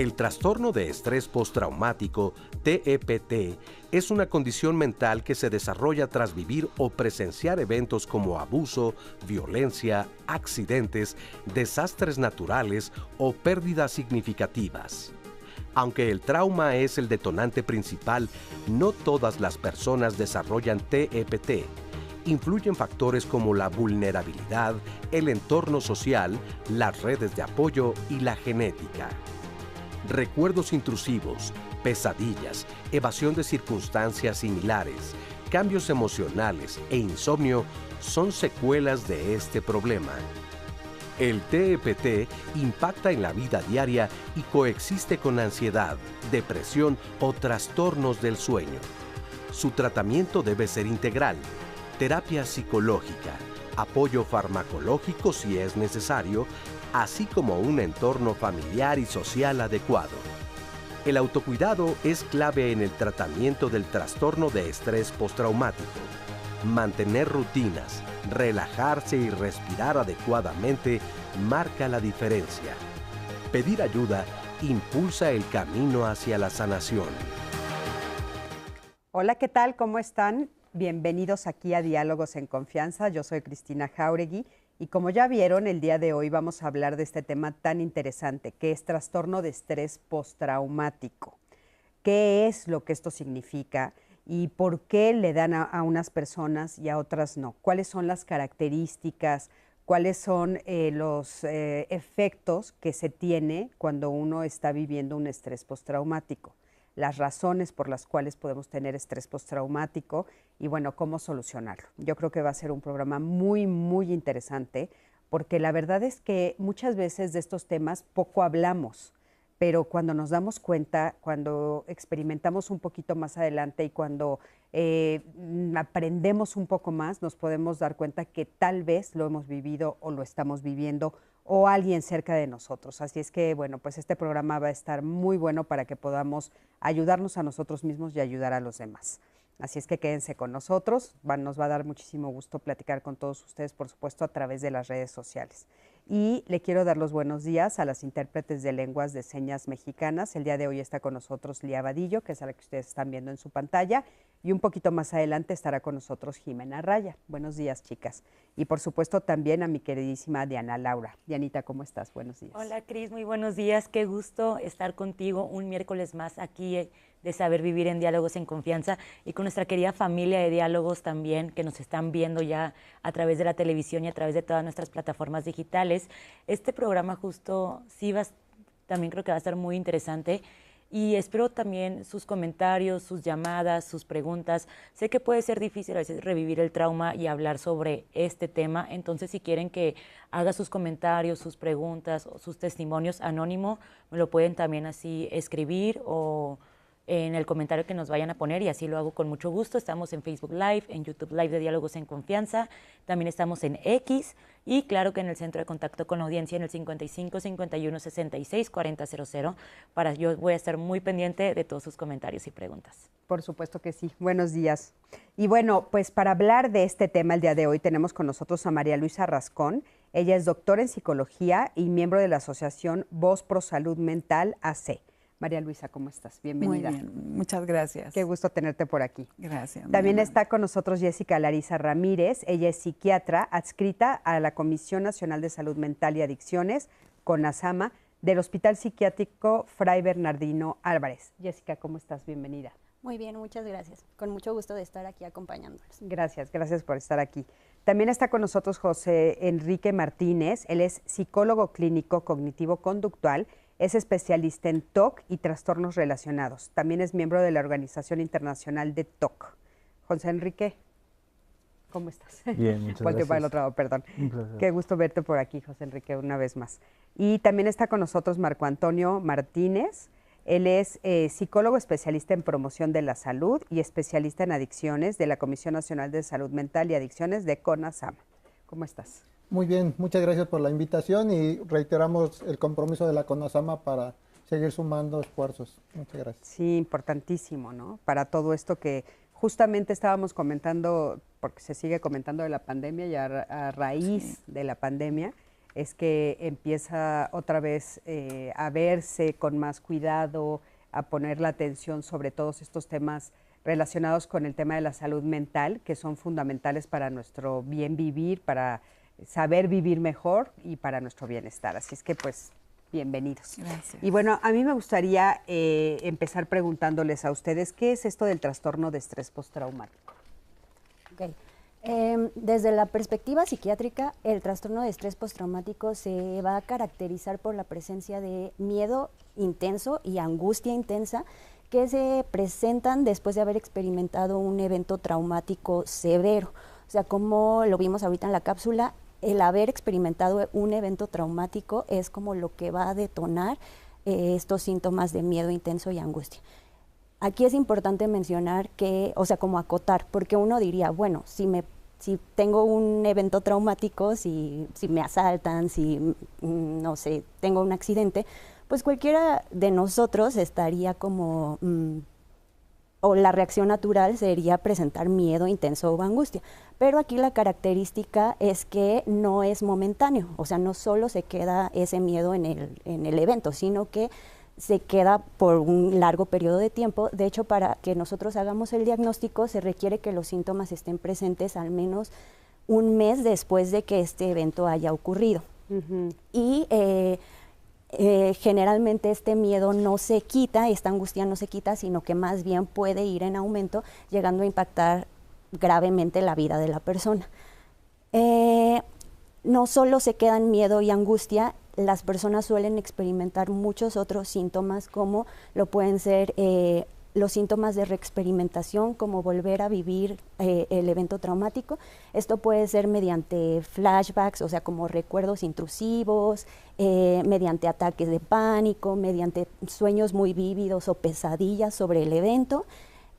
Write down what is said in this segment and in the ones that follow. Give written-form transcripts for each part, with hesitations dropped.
El trastorno de estrés postraumático, TEPT, es una condición mental que se desarrolla tras vivir o presenciar eventos como abuso, violencia, accidentes, desastres naturales o pérdidas significativas. Aunque el trauma es el detonante principal, no todas las personas desarrollan TEPT. Influyen factores como la vulnerabilidad, el entorno social, las redes de apoyo y la genética. Recuerdos intrusivos, pesadillas, evasión de circunstancias similares, cambios emocionales e insomnio son secuelas de este problema. El TEPT impacta en la vida diaria y coexiste con ansiedad, depresión o trastornos del sueño. Su tratamiento debe ser integral, terapia psicológica, apoyo farmacológico si es necesario, así como un entorno familiar y social adecuado. El autocuidado es clave en el tratamiento del trastorno de estrés postraumático. Mantener rutinas, relajarse y respirar adecuadamente marca la diferencia. Pedir ayuda impulsa el camino hacia la sanación. Hola, ¿qué tal? ¿Cómo están? Bienvenidos aquí a Diálogos en Confianza. Yo soy Cristina Jáuregui y como ya vieron, el día de hoy vamos a hablar de este tema tan interesante que es trastorno de estrés postraumático. ¿Qué es lo que esto significa y por qué le dan a unas personas y a otras no? ¿Cuáles son las características? ¿Cuáles son los efectos que se tiene cuando uno está viviendo un estrés postraumático? Las razones por las cuales podemos tener estrés postraumático y, bueno, cómo solucionarlo. Yo creo que va a ser un programa muy, muy interesante porque la verdad es que muchas veces de estos temas poco hablamos, pero cuando nos damos cuenta, cuando experimentamos un poquito más adelante y cuando aprendemos un poco más, nos podemos dar cuenta que tal vez lo hemos vivido o lo estamos viviendo o alguien cerca de nosotros. Así es que, bueno, pues este programa va a estar muy bueno para que podamos ayudarnos a nosotros mismos y ayudar a los demás. Así es que quédense con nosotros, nos va a dar muchísimo gusto platicar con todos ustedes, por supuesto, a través de las redes sociales. Y le quiero dar los buenos días a las intérpretes de lenguas de señas mexicanas. El día de hoy está con nosotros Lía Vadillo, que es a la que ustedes están viendo en su pantalla, y un poquito más adelante estará con nosotros Jimena Raya. Buenos días, chicas. Y por supuesto también a mi queridísima Diana Laura. Dianita, ¿cómo estás? Buenos días. Hola, Cris, muy buenos días. Qué gusto estar contigo un miércoles más aquí de Saber Vivir en Diálogos en Confianza y con nuestra querida familia de diálogos también que nos están viendo ya a través de la televisión y a través de todas nuestras plataformas digitales. Este programa justo sí también creo que va a estar muy interesante y espero también sus comentarios, sus llamadas, sus preguntas. Sé que puede ser difícil a veces revivir el trauma y hablar sobre este tema, entonces si quieren que haga sus comentarios, sus preguntas o sus testimonios anónimo, me lo pueden también así escribir o en el comentario que nos vayan a poner y así lo hago con mucho gusto. Estamos en Facebook Live, en YouTube Live de Diálogos en Confianza, también estamos en X y claro que en el centro de contacto con la audiencia en el 55 51 66 40 00. Yo voy a estar muy pendiente de todos sus comentarios y preguntas. Por supuesto que sí. Buenos días. Y bueno, pues para hablar de este tema el día de hoy tenemos con nosotros a María Luisa Rascón. Ella es doctora en psicología y miembro de la asociación Voz Pro Salud Mental AC. María Luisa, ¿cómo estás? Bienvenida. Muy bien, muchas gracias. Qué gusto tenerte por aquí. Gracias. También está con nosotros Jessica Larisa Ramírez. Ella es psiquiatra adscrita a la Comisión Nacional de Salud Mental y Adicciones, CONASAMA, del Hospital Psiquiátrico Fray Bernardino Álvarez. Jessica, ¿cómo estás? Bienvenida. Muy bien, muchas gracias. Con mucho gusto de estar aquí acompañándolos. Gracias por estar aquí. También está con nosotros José Enrique Martínez. Él es psicólogo clínico cognitivo-conductual. Es especialista en TOC y trastornos relacionados. También es miembro de la Organización Internacional de TOC. José Enrique, ¿cómo estás? Bien, muchas gracias. Para el otro lado, perdón. Un placer. Qué gusto verte por aquí, José Enrique, una vez más. Y también está con nosotros Marco Antonio Martínez. Él es psicólogo especialista en promoción de la salud y especialista en adicciones de la Comisión Nacional de Salud Mental y Adicciones de CONASAMA. ¿Cómo estás? Muy bien, muchas gracias por la invitación y reiteramos el compromiso de la CONASAMA para seguir sumando esfuerzos. Muchas gracias. Sí, importantísimo, ¿no? Para todo esto que justamente estábamos comentando, porque se sigue comentando de la pandemia y a raíz de la pandemia, es que empieza otra vez a verse con más cuidado, a poner la atención sobre todos estos temas relacionados con el tema de la salud mental, que son fundamentales para nuestro bien vivir, para saber vivir mejor y para nuestro bienestar. Así es que, pues, bienvenidos. Gracias. Y bueno, a mí me gustaría empezar preguntándoles a ustedes, ¿qué es esto del trastorno de estrés postraumático? Ok. Desde la perspectiva psiquiátrica, el trastorno de estrés postraumático se va a caracterizar por la presencia de miedo intenso y angustia intensa que se presentan después de haber experimentado un evento traumático severo. O sea, como lo vimos ahorita en la cápsula, el haber experimentado un evento traumático es como lo que va a detonar estos síntomas de miedo intenso y angustia. Aquí es importante mencionar que, o sea, como acotar, porque uno diría, bueno, si tengo un evento traumático, si me asaltan, si, no sé, tengo un accidente, pues cualquiera de nosotros estaría como, o la reacción natural sería presentar miedo intenso o angustia. Pero aquí la característica es que no es momentáneo, o sea, no solo se queda ese miedo en el evento, sino que se queda por un largo periodo de tiempo. De hecho, para que nosotros hagamos el diagnóstico se requiere que los síntomas estén presentes al menos un mes después de que este evento haya ocurrido. Y generalmente este miedo no se quita, esta angustia no se quita, sino que más bien puede ir en aumento, llegando a impactar gravemente la vida de la persona. No solo se quedan miedo y angustia, las personas suelen experimentar muchos otros síntomas, como lo pueden ser los síntomas de reexperimentación, como volver a vivir el evento traumático. Esto puede ser mediante flashbacks, o sea, como recuerdos intrusivos, mediante ataques de pánico, mediante sueños muy vívidos o pesadillas sobre el evento.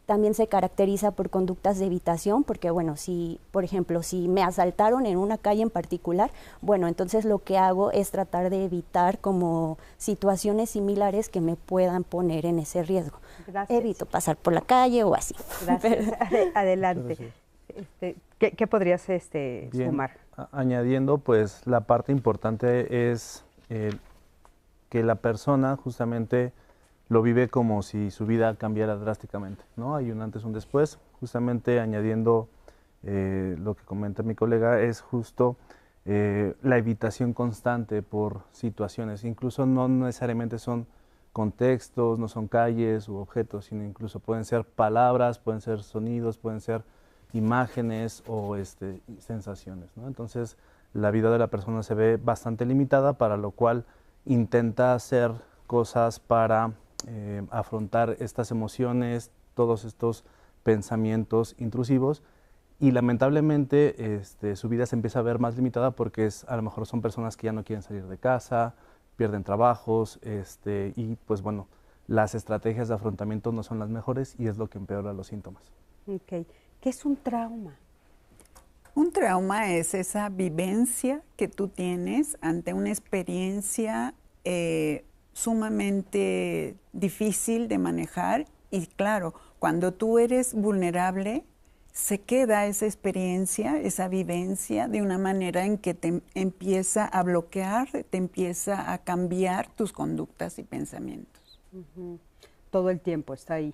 También se caracteriza por conductas de evitación, porque bueno, si, por ejemplo, si me asaltaron en una calle en particular, bueno, entonces lo que hago es tratar de evitar como situaciones similares que me puedan poner en ese riesgo. Gracias. Evito pasar por la calle o así. Gracias. Adelante. ¿Qué podrías Bien, sumar? añadiendo, pues la parte importante es que la persona justamente lo vive como si su vida cambiara drásticamente, ¿no? Hay un antes, un después. Justamente añadiendo lo que comenta mi colega, es justo la evitación constante por situaciones. Incluso no necesariamente son contextos, no son calles u objetos, sino incluso pueden ser palabras, pueden ser sonidos, pueden ser imágenes o sensaciones, ¿no? Entonces, la vida de la persona se ve bastante limitada, para lo cual intenta hacer cosas para afrontar estas emociones, todos estos pensamientos intrusivos, y lamentablemente su vida se empieza a ver más limitada porque a lo mejor son personas que ya no quieren salir de casa, pierden trabajos, y pues bueno, las estrategias de afrontamiento no son las mejores y es lo que empeora los síntomas. Okay. ¿Qué es un trauma? Un trauma es esa vivencia que tú tienes ante una experiencia sumamente difícil de manejar, y claro, cuando tú eres vulnerable, se queda esa experiencia, esa vivencia de una manera en que te empieza a bloquear, te empieza a cambiar tus conductas y pensamientos. Todo el tiempo está ahí.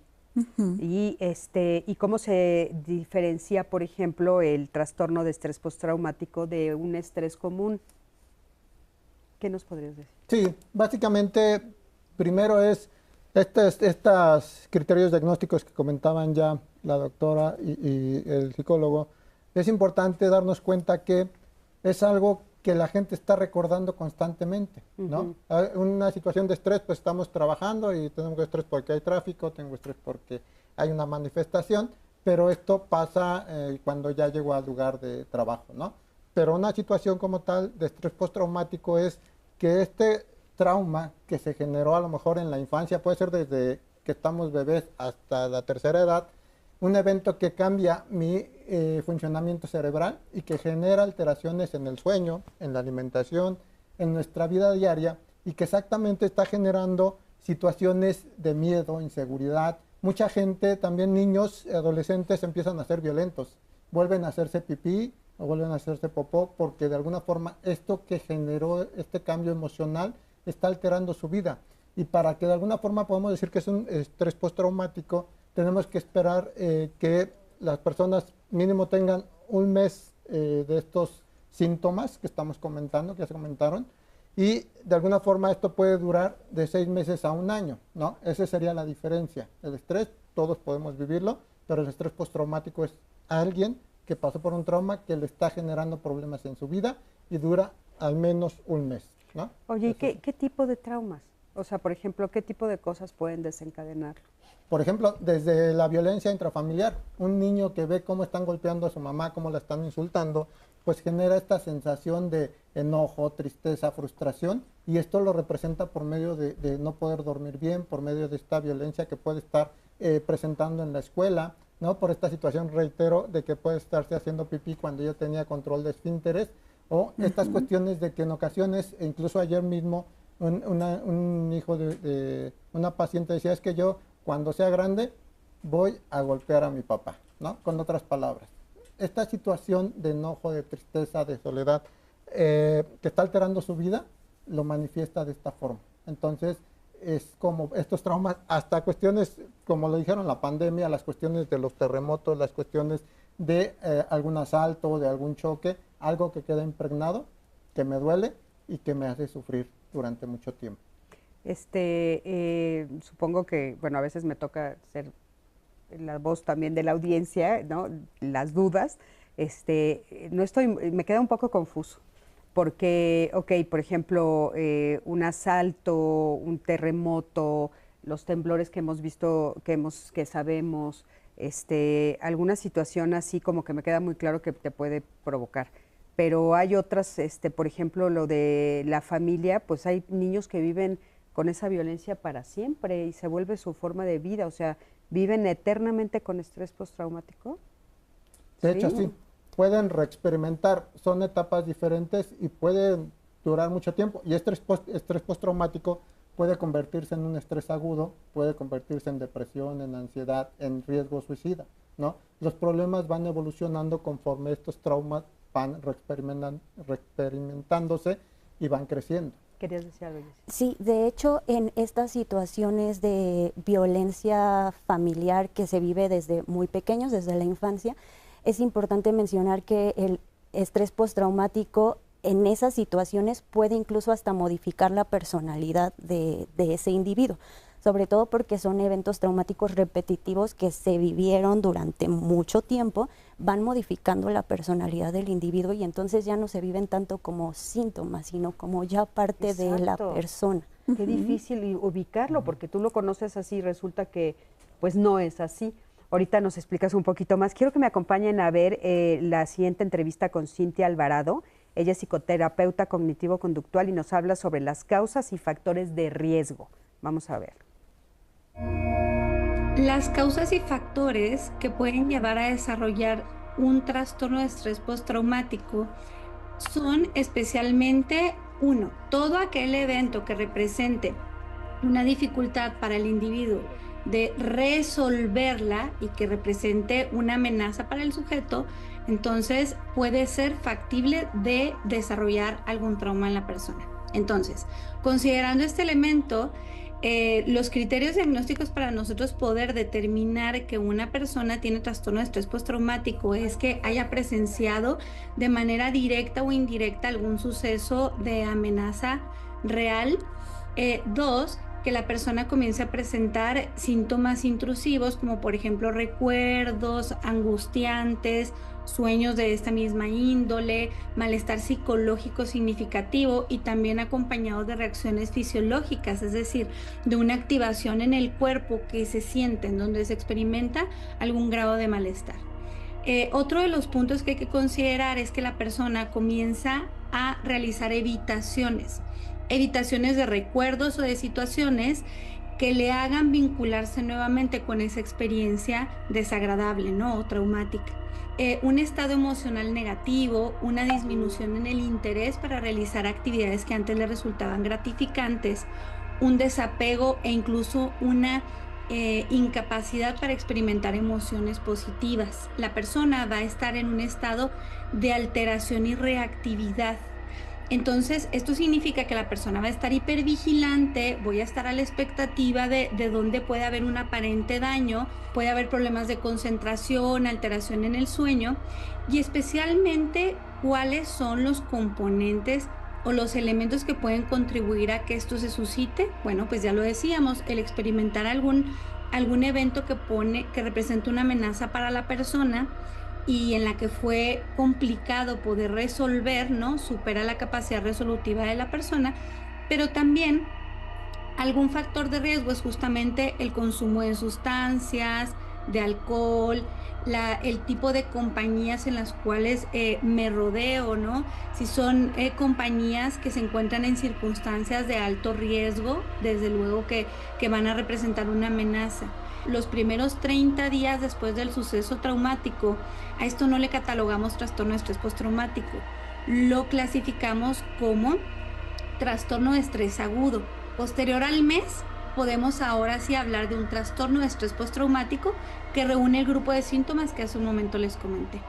¿Y cómo se diferencia, por ejemplo, el trastorno de estrés postraumático de un estrés común? ¿Qué nos podrías decir? Sí, básicamente, primero es estos criterios diagnósticos que comentaban ya la doctora y el psicólogo. Es importante darnos cuenta que es algo que la gente está recordando constantemente, ¿no? Una situación de estrés, pues estamos trabajando y tenemos estrés porque hay tráfico, tengo estrés porque hay una manifestación, pero esto pasa cuando ya llego al lugar de trabajo, ¿no? Pero una situación como tal de estrés postraumático es que este trauma que se generó a lo mejor en la infancia, puede ser desde que estamos bebés hasta la tercera edad, un evento que cambia mi funcionamiento cerebral y que genera alteraciones en el sueño, en la alimentación, en nuestra vida diaria, y que exactamente está generando situaciones de miedo, inseguridad. Mucha gente, también niños, adolescentes, empiezan a ser violentos, vuelven a hacerse pipí o vuelven a hacerse popó, porque de alguna forma esto que generó este cambio emocional está alterando su vida. Y para que de alguna forma podamos decir que es un estrés postraumático, tenemos que esperar que las personas mínimo tengan un mes de estos síntomas que estamos comentando, que ya se comentaron, y de alguna forma esto puede durar de 6 meses a 1 año, ¿no? Esa sería la diferencia. El estrés, todos podemos vivirlo, pero el estrés postraumático es alguien que pasó por un trauma que le está generando problemas en su vida y dura al menos 1 mes, ¿no? Oye, ¿y qué tipo de traumas? O sea, por ejemplo, ¿qué tipo de cosas pueden desencadenarlo? Por ejemplo, desde la violencia intrafamiliar, un niño que ve cómo están golpeando a su mamá, cómo la están insultando, pues genera esta sensación de enojo, tristeza, frustración, y esto lo representa por medio de no poder dormir bien, por medio de esta violencia que puede estar presentando en la escuela, ¿no? Por esta situación, reitero, de que puede estarse haciendo pipí cuando yo tenía control de esfínteres, o estas cuestiones de que en ocasiones, incluso ayer mismo, un hijo de una paciente decía, es que yo cuando sea grande voy a golpear a mi papá, ¿no? Con otras palabras. Esta situación de enojo, de tristeza, de soledad, que está alterando su vida, lo manifiesta de esta forma. Entonces, es como estos traumas, hasta cuestiones, como lo dijeron, la pandemia, las cuestiones de los terremotos, las cuestiones de algún asalto, de algún choque, algo que queda impregnado, que me duele y que me hace sufrir durante mucho tiempo. Supongo que, bueno, a veces me toca ser la voz también de la audiencia, ¿no? Las dudas. Me queda un poco confuso, porque, ok, por ejemplo, un asalto, un terremoto, los temblores que hemos visto, que sabemos, alguna situación así como que me queda muy claro que te puede provocar. Pero hay otras, por ejemplo, lo de la familia, pues hay niños que viven con esa violencia para siempre y se vuelve su forma de vida, o sea, viven eternamente con estrés postraumático. De hecho, sí, pueden reexperimentar, son etapas diferentes y pueden durar mucho tiempo. Y estrés postraumático puede convertirse en un estrés agudo, puede convertirse en depresión, en ansiedad, en riesgo suicida, ¿no? Los problemas van evolucionando conforme estos traumas van reexperimentándose y van creciendo. ¿Querías decir algo, Jessy? Sí, de hecho, en estas situaciones de violencia familiar que se vive desde muy pequeños, desde la infancia, es importante mencionar que el estrés postraumático en esas situaciones puede incluso hasta modificar la personalidad de ese individuo, sobre todo porque son eventos traumáticos repetitivos que se vivieron durante mucho tiempo, van modificando la personalidad del individuo y entonces ya no se viven tanto como síntomas, sino como ya parte de la persona. Qué difícil ubicarlo, porque tú lo conoces así y resulta que pues no es así. Ahorita nos explicas un poquito más. Quiero que me acompañen a ver la siguiente entrevista con Cintia Alvarado. Ella es psicoterapeuta cognitivo-conductual y nos habla sobre las causas y factores de riesgo. Vamos a ver. Las causas y factores que pueden llevar a desarrollar un trastorno de estrés postraumático son especialmente, uno, todo aquel evento que represente una dificultad para el individuo de resolverla y que represente una amenaza para el sujeto, entonces puede ser factible de desarrollar algún trauma en la persona. Entonces, considerando este elemento, los criterios diagnósticos para nosotros poder determinar que una persona tiene trastorno de estrés postraumático es que haya presenciado de manera directa o indirecta algún suceso de amenaza real. Dos, que la persona comience a presentar síntomas intrusivos como por ejemplo recuerdos angustiantes, sueños de esta misma índole, malestar psicológico significativo y también acompañados de reacciones fisiológicas, es decir, de una activación en el cuerpo que se siente, en donde se experimenta algún grado de malestar. Otro de los puntos que hay que considerar es que la persona comienza a realizar evitaciones de recuerdos o de situaciones que le hagan vincularse nuevamente con esa experiencia desagradable, ¿no? O traumática. Un estado emocional negativo, una disminución en el interés para realizar actividades que antes le resultaban gratificantes, un desapego e incluso una incapacidad para experimentar emociones positivas. La persona va a estar en un estado de alteración y reactividad. Entonces, esto significa que la persona va a estar hipervigilante, voy a estar a la expectativa de dónde puede haber un aparente daño, puede haber problemas de concentración, alteración en el sueño, y especialmente cuáles son los componentes o los elementos que pueden contribuir a que esto se suscite. Bueno, pues ya lo decíamos, el experimentar algún evento que representa una amenaza para la persona y en la que fue complicado poder resolver, ¿no? Supera la capacidad resolutiva de la persona, pero también algún factor de riesgo es justamente el consumo de sustancias, de alcohol, el tipo de compañías en las cuales me rodeo, ¿no? Si son compañías que se encuentran en circunstancias de alto riesgo, desde luego que van a representar una amenaza. Los primeros 30 días después del suceso traumático, a esto no le catalogamos trastorno de estrés postraumático, lo clasificamos como trastorno de estrés agudo. Posterior al mes, podemos ahora sí hablar de un trastorno de estrés postraumático que reúne el grupo de síntomas que hace un momento les comenté.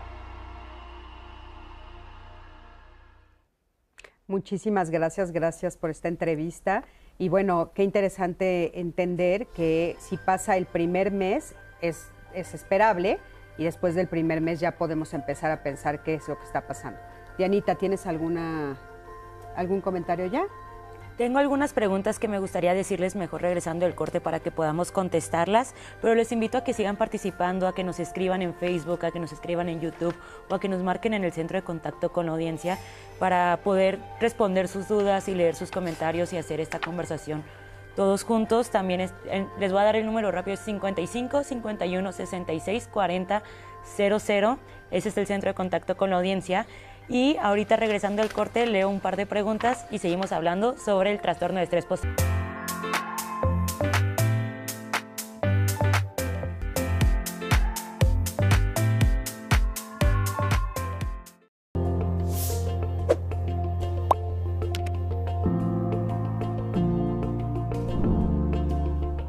Muchísimas gracias por esta entrevista. Y bueno, qué interesante entender que si pasa el primer mes es esperable y después del primer mes ya podemos empezar a pensar qué es lo que está pasando. Dianita, ¿tienes algún comentario ya? Tengo algunas preguntas que me gustaría decirles mejor regresando del corte para que podamos contestarlas, pero les invito a que sigan participando, a que nos escriban en Facebook, a que nos escriban en YouTube o a que nos marquen en el centro de contacto con la audiencia para poder responder sus dudas y leer sus comentarios y hacer esta conversación todos juntos. También les voy a dar el número rápido, es 55 51 66 40 00. Ese es el centro de contacto con la audiencia. Y ahorita regresando al corte leo un par de preguntas y seguimos hablando sobre el trastorno de estrés postraumático.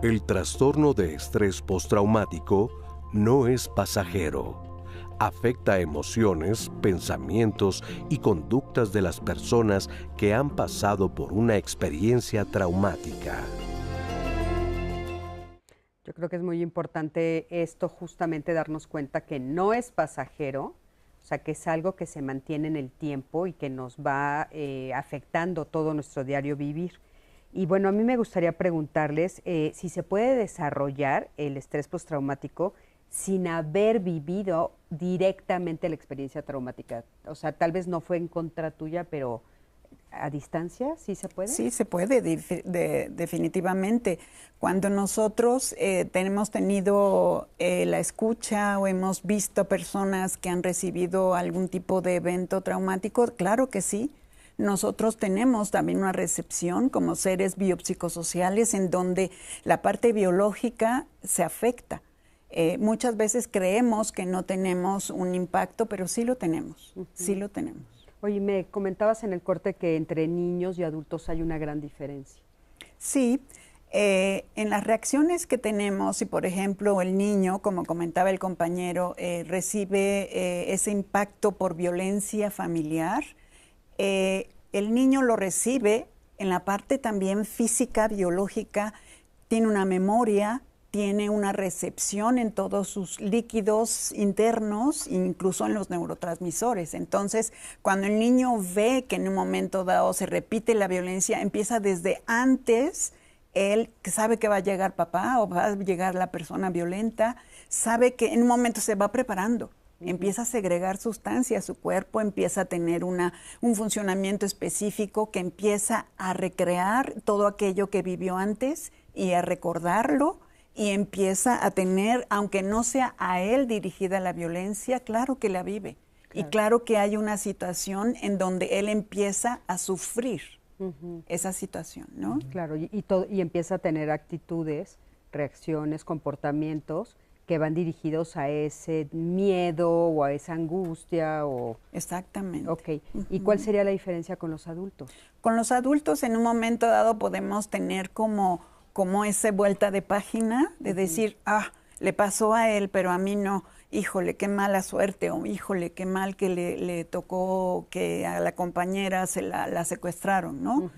El trastorno de estrés postraumático no es pasajero. Afecta emociones, pensamientos y conductas de las personas que han pasado por una experiencia traumática. Yo creo que es muy importante esto, justamente darnos cuenta que no es pasajero, o sea, que es algo que se mantiene en el tiempo y que nos va afectando todo nuestro diario vivir. Y bueno, a mí me gustaría preguntarles si se puede desarrollar el estrés postraumático sin haber vivido directamente la experiencia traumática. O sea, tal vez no fue en contra tuya, pero a distancia, ¿sí se puede? Sí, se puede, definitivamente. Cuando nosotros hemos tenido la escucha o hemos visto personas que han recibido algún tipo de evento traumático, claro que sí. Nosotros tenemos también una recepción como seres biopsicosociales en donde la parte biológica se afecta. Muchas veces creemos que no tenemos un impacto, pero sí lo tenemos, sí lo tenemos. Oye, me comentabas en el corte que entre niños y adultos hay una gran diferencia. Sí, en las reacciones que tenemos, si por ejemplo el niño, como comentaba el compañero, recibe ese impacto por violencia familiar, el niño lo recibe en la parte también física, biológica, tiene una memoria, tiene una recepción en todos sus líquidos internos, incluso en los neurotransmisores. Entonces, cuando el niño ve que en un momento dado se repite la violencia, empieza desde antes, él sabe que va a llegar papá o va a llegar la persona violenta, sabe que en un momento se va preparando. Empieza a segregar sustancias, su cuerpo empieza a tener un funcionamiento específico que empieza a recrear todo aquello que vivió antes y a recordarlo, y empieza a tener, aunque no sea a él dirigida la violencia, claro que la vive. Claro. Y claro que hay una situación en donde él empieza a sufrir esa situación, ¿no? Claro, y empieza a tener actitudes, reacciones, comportamientos que van dirigidos a ese miedo o a esa angustia o... Exactamente. Ok. ¿Y cuál sería la diferencia con los adultos? Con los adultos en un momento dado podemos tener como como esa vuelta de página de decir, le pasó a él, pero a mí no. Híjole, qué mala suerte, o híjole, qué mal que le tocó que a la compañera la secuestraron, ¿no?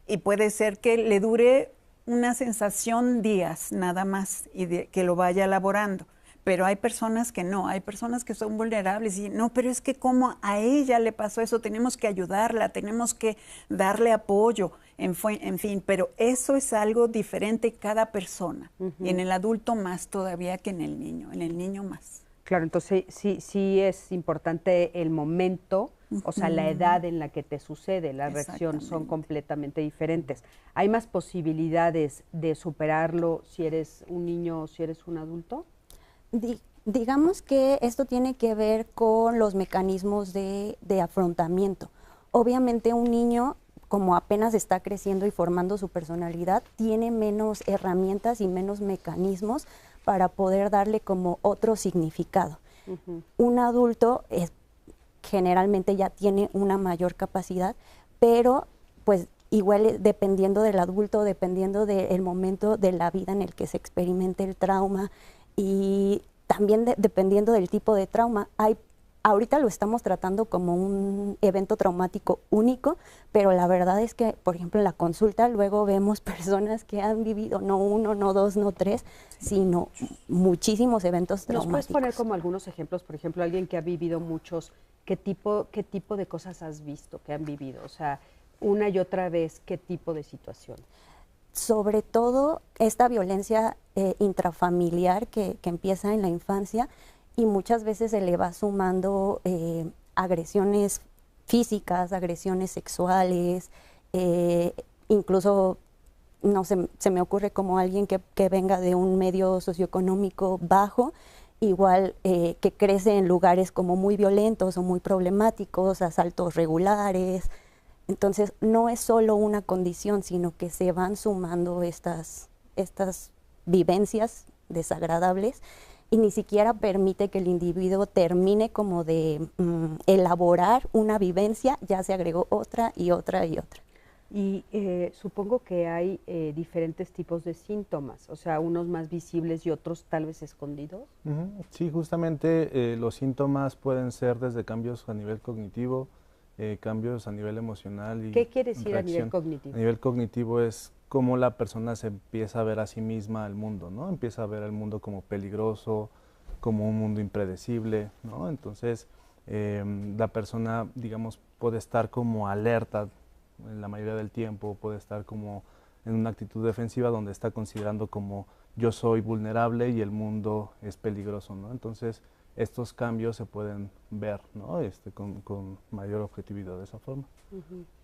Y puede ser que le dure una sensación días nada más y que lo vaya elaborando. Pero hay personas que no, hay personas que son vulnerables y no, pero es que como a ella le pasó eso, tenemos que ayudarla, tenemos que darle apoyo, en fin, pero eso es algo diferente en cada persona, y en el adulto más todavía que en el niño más. Claro, entonces sí es importante el momento, o sea, la edad en la que te sucede, la reacción son completamente diferentes. ¿Hay más posibilidades de superarlo si eres un niño o si eres un adulto? Digamos que esto tiene que ver con los mecanismos de afrontamiento. Obviamente un niño, como apenas está creciendo y formando su personalidad, tiene menos herramientas y menos mecanismos para poder darle como otro significado. Un adulto generalmente ya tiene una mayor capacidad, pero pues igual dependiendo del adulto, dependiendo del momento de la vida en el que se experimente el trauma, y también dependiendo del tipo de trauma. Ahorita lo estamos tratando como un evento traumático único, pero la verdad es que, por ejemplo, en la consulta luego vemos personas que han vivido no uno, no dos, no tres, sino muchísimos eventos traumáticos. ¿Nos puedes poner como algunos ejemplos? Por ejemplo, alguien que ha vivido muchos, ¿qué tipo de cosas has visto que han vivido? O sea, una y otra vez, ¿qué tipo de situación? Sobre todo esta violencia intrafamiliar que empieza en la infancia y muchas veces se le va sumando agresiones físicas, agresiones sexuales, incluso no sé, se me ocurre como alguien que venga de un medio socioeconómico bajo, igual que crece en lugares como muy violentos o muy problemáticos, asaltos regulares. Entonces, no es solo una condición, sino que se van sumando estas vivencias desagradables y ni siquiera permite que el individuo termine como de elaborar una vivencia, ya se agregó otra y otra y otra. Y supongo que hay diferentes tipos de síntomas, o sea, unos más visibles y otros tal vez escondidos. Sí, justamente los síntomas pueden ser desde cambios a nivel cognitivo, cambios a nivel emocional y ¿qué quiere decir reacción. A nivel cognitivo? A nivel cognitivo es cómo la persona se empieza a ver a sí misma al mundo, ¿no? Empieza a ver el mundo como peligroso, como un mundo impredecible, ¿no? Entonces, la persona, digamos, puede estar como alerta en la mayoría del tiempo, puede estar como en una actitud defensiva donde está considerando como yo soy vulnerable y el mundo es peligroso, ¿no? Entonces, estos cambios se pueden ver, ¿no? Con mayor objetividad de esa forma.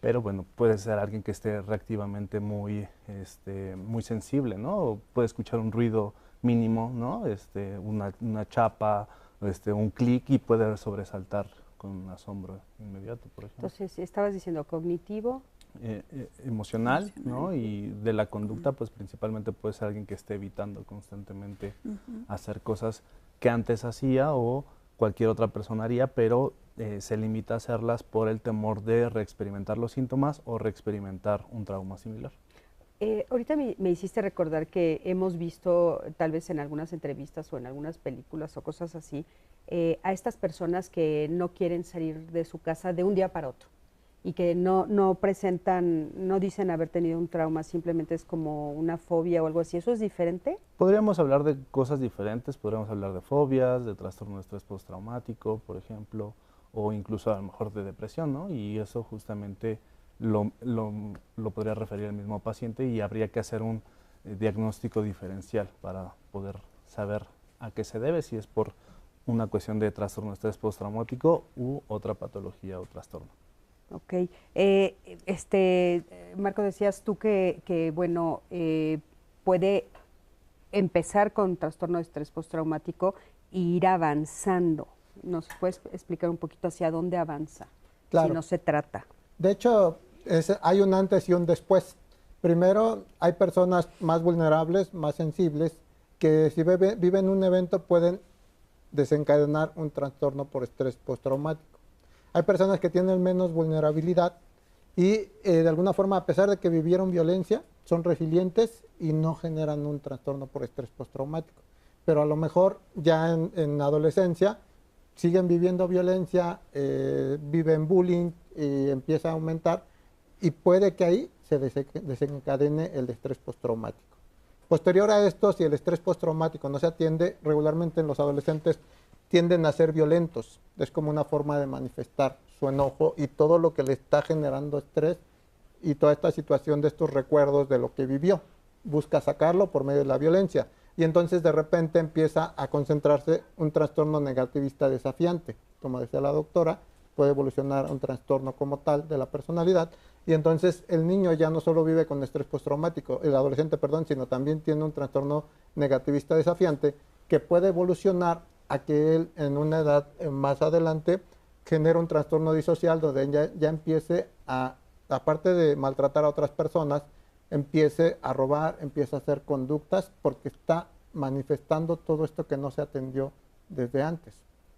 Pero bueno, puede ser alguien que esté reactivamente muy sensible, ¿no? O puede escuchar un ruido mínimo, ¿no? Una chapa, un clic y puede sobresaltar con un asombro inmediato, por ejemplo. Entonces, estabas diciendo cognitivo. Emocional, ¿no? Y de la conducta, pues principalmente puede ser alguien que esté evitando constantemente hacer cosas que antes hacía o cualquier otra persona haría, pero se limita a hacerlas por el temor de reexperimentar los síntomas o reexperimentar un trauma similar. Ahorita me hiciste recordar que hemos visto, tal vez en algunas entrevistas o en algunas películas o cosas así, a estas personas que no quieren salir de su casa de un día para otro y que no presentan, no dicen haber tenido un trauma, simplemente es como una fobia o algo así. ¿Eso es diferente? Podríamos hablar de cosas diferentes, podríamos hablar de fobias, de trastorno de estrés postraumático, por ejemplo, o incluso a lo mejor de depresión, ¿no? Y eso justamente lo podría referir al mismo paciente y habría que hacer un diagnóstico diferencial para poder saber a qué se debe, si es por una cuestión de trastorno de estrés postraumático u otra patología o trastorno. Ok. Marco, decías tú que bueno, puede empezar con trastorno de estrés postraumático e ir avanzando. ¿Nos puedes explicar un poquito hacia dónde avanza? Claro. Si no se trata. De hecho, hay un antes y un después. Primero, hay personas más vulnerables, más sensibles, que si viven un evento pueden desencadenar un trastorno por estrés postraumático. Hay personas que tienen menos vulnerabilidad y de alguna forma, a pesar de que vivieron violencia, son resilientes y no generan un trastorno por estrés postraumático. Pero a lo mejor ya en adolescencia siguen viviendo violencia, viven bullying y empieza a aumentar y puede que ahí se desencadene el estrés postraumático. Posterior a esto, si el estrés postraumático no se atiende, regularmente en los adolescentes tienden a ser violentos. Es como una forma de manifestar su enojo y todo lo que le está generando estrés y toda esta situación de estos recuerdos de lo que vivió. Busca sacarlo por medio de la violencia. Y entonces de repente empieza a concentrarse un trastorno negativista desafiante. Como decía la doctora, puede evolucionar a un trastorno como tal de la personalidad. Y entonces el niño ya no solo vive con estrés postraumático, el adolescente, perdón, sino también tiene un trastorno negativista desafiante que puede evolucionar a que él en una edad más adelante genere un trastorno disocial donde ya empiece a, aparte de maltratar a otras personas, empiece a robar, empiece a hacer conductas porque está manifestando todo esto que no se atendió desde antes,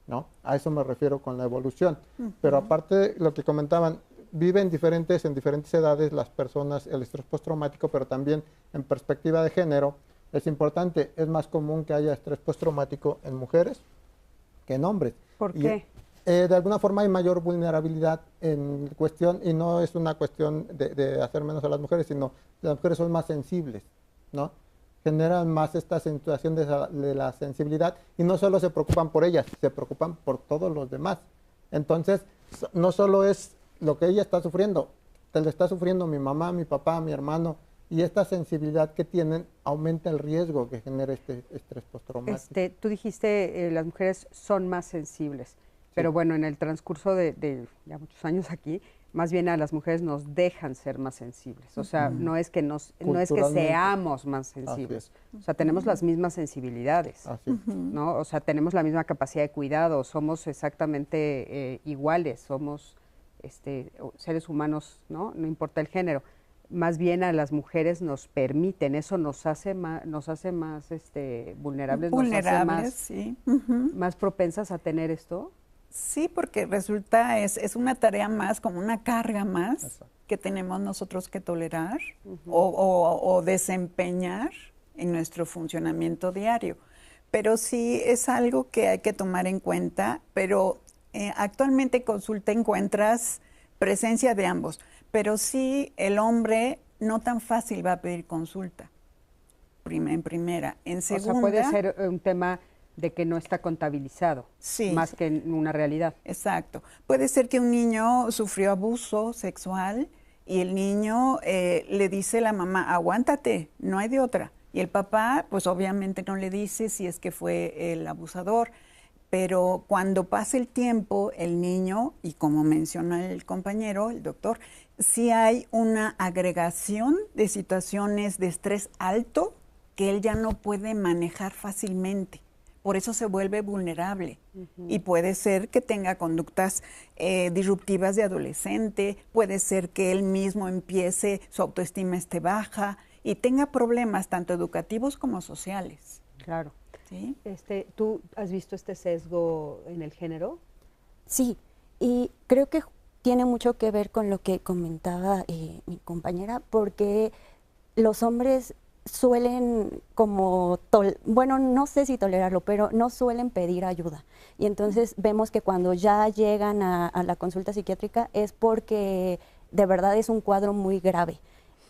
¿no? A eso me refiero con la evolución. Pero aparte de lo que comentaban, viven en diferentes edades las personas el estrés postraumático, pero también en perspectiva de género es importante, es más común que haya estrés postraumático en mujeres que en hombres. ¿Por qué? De alguna forma hay mayor vulnerabilidad en cuestión, y no es una cuestión de hacer menos a las mujeres, sino las mujeres son más sensibles, ¿no? Generan más esta situación de la sensibilidad y no solo se preocupan por ellas, se preocupan por todos los demás. Entonces, no solo es lo que ella está sufriendo, te lo está sufriendo mi mamá, mi papá, mi hermano, y esta sensibilidad que tienen aumenta el riesgo que genera este estrés postraumático. Tú dijiste las mujeres son más sensibles, pero bueno, en el transcurso de ya muchos años aquí, más bien a las mujeres nos dejan ser más sensibles. O sea, no es que seamos más sensibles. O sea, tenemos las mismas sensibilidades, ¿no? O sea, tenemos la misma capacidad de cuidado, somos exactamente iguales, somos seres humanos, ¿no? No importa el género. Más bien a las mujeres nos permiten, eso nos hace más vulnerables, nos hace más, sí. más propensas a tener esto. Sí, porque resulta, es una tarea más, como una carga más que tenemos nosotros que tolerar o desempeñar en nuestro funcionamiento diario. Pero sí es algo que hay que tomar en cuenta, pero actualmente en consulta encuentras presencia de ambos, pero sí el hombre no tan fácil va a pedir consulta, en primera. En segunda, o sea, puede ser un tema de que no está contabilizado, más que una realidad. Exacto. Puede ser que un niño sufrió abuso sexual y el niño le dice a la mamá, aguántate, no hay de otra. Y el papá, pues obviamente no le dice si es que fue el abusador. Pero cuando pasa el tiempo, el niño, y como menciona el compañero, el doctor, sí hay una agregación de situaciones de estrés alto que él ya no puede manejar fácilmente. Por eso se vuelve vulnerable y puede ser que tenga conductas disruptivas de adolescente, puede ser que él mismo empiece, su autoestima esté baja y tenga problemas tanto educativos como sociales. Claro. ¿Sí? ¿Tú has visto este sesgo en el género? Sí, y creo que tiene mucho que ver con lo que comentaba mi compañera, porque los hombres suelen bueno, no sé si tolerarlo, pero no suelen pedir ayuda. Y entonces vemos que cuando ya llegan a la consulta psiquiátrica es porque de verdad es un cuadro muy grave.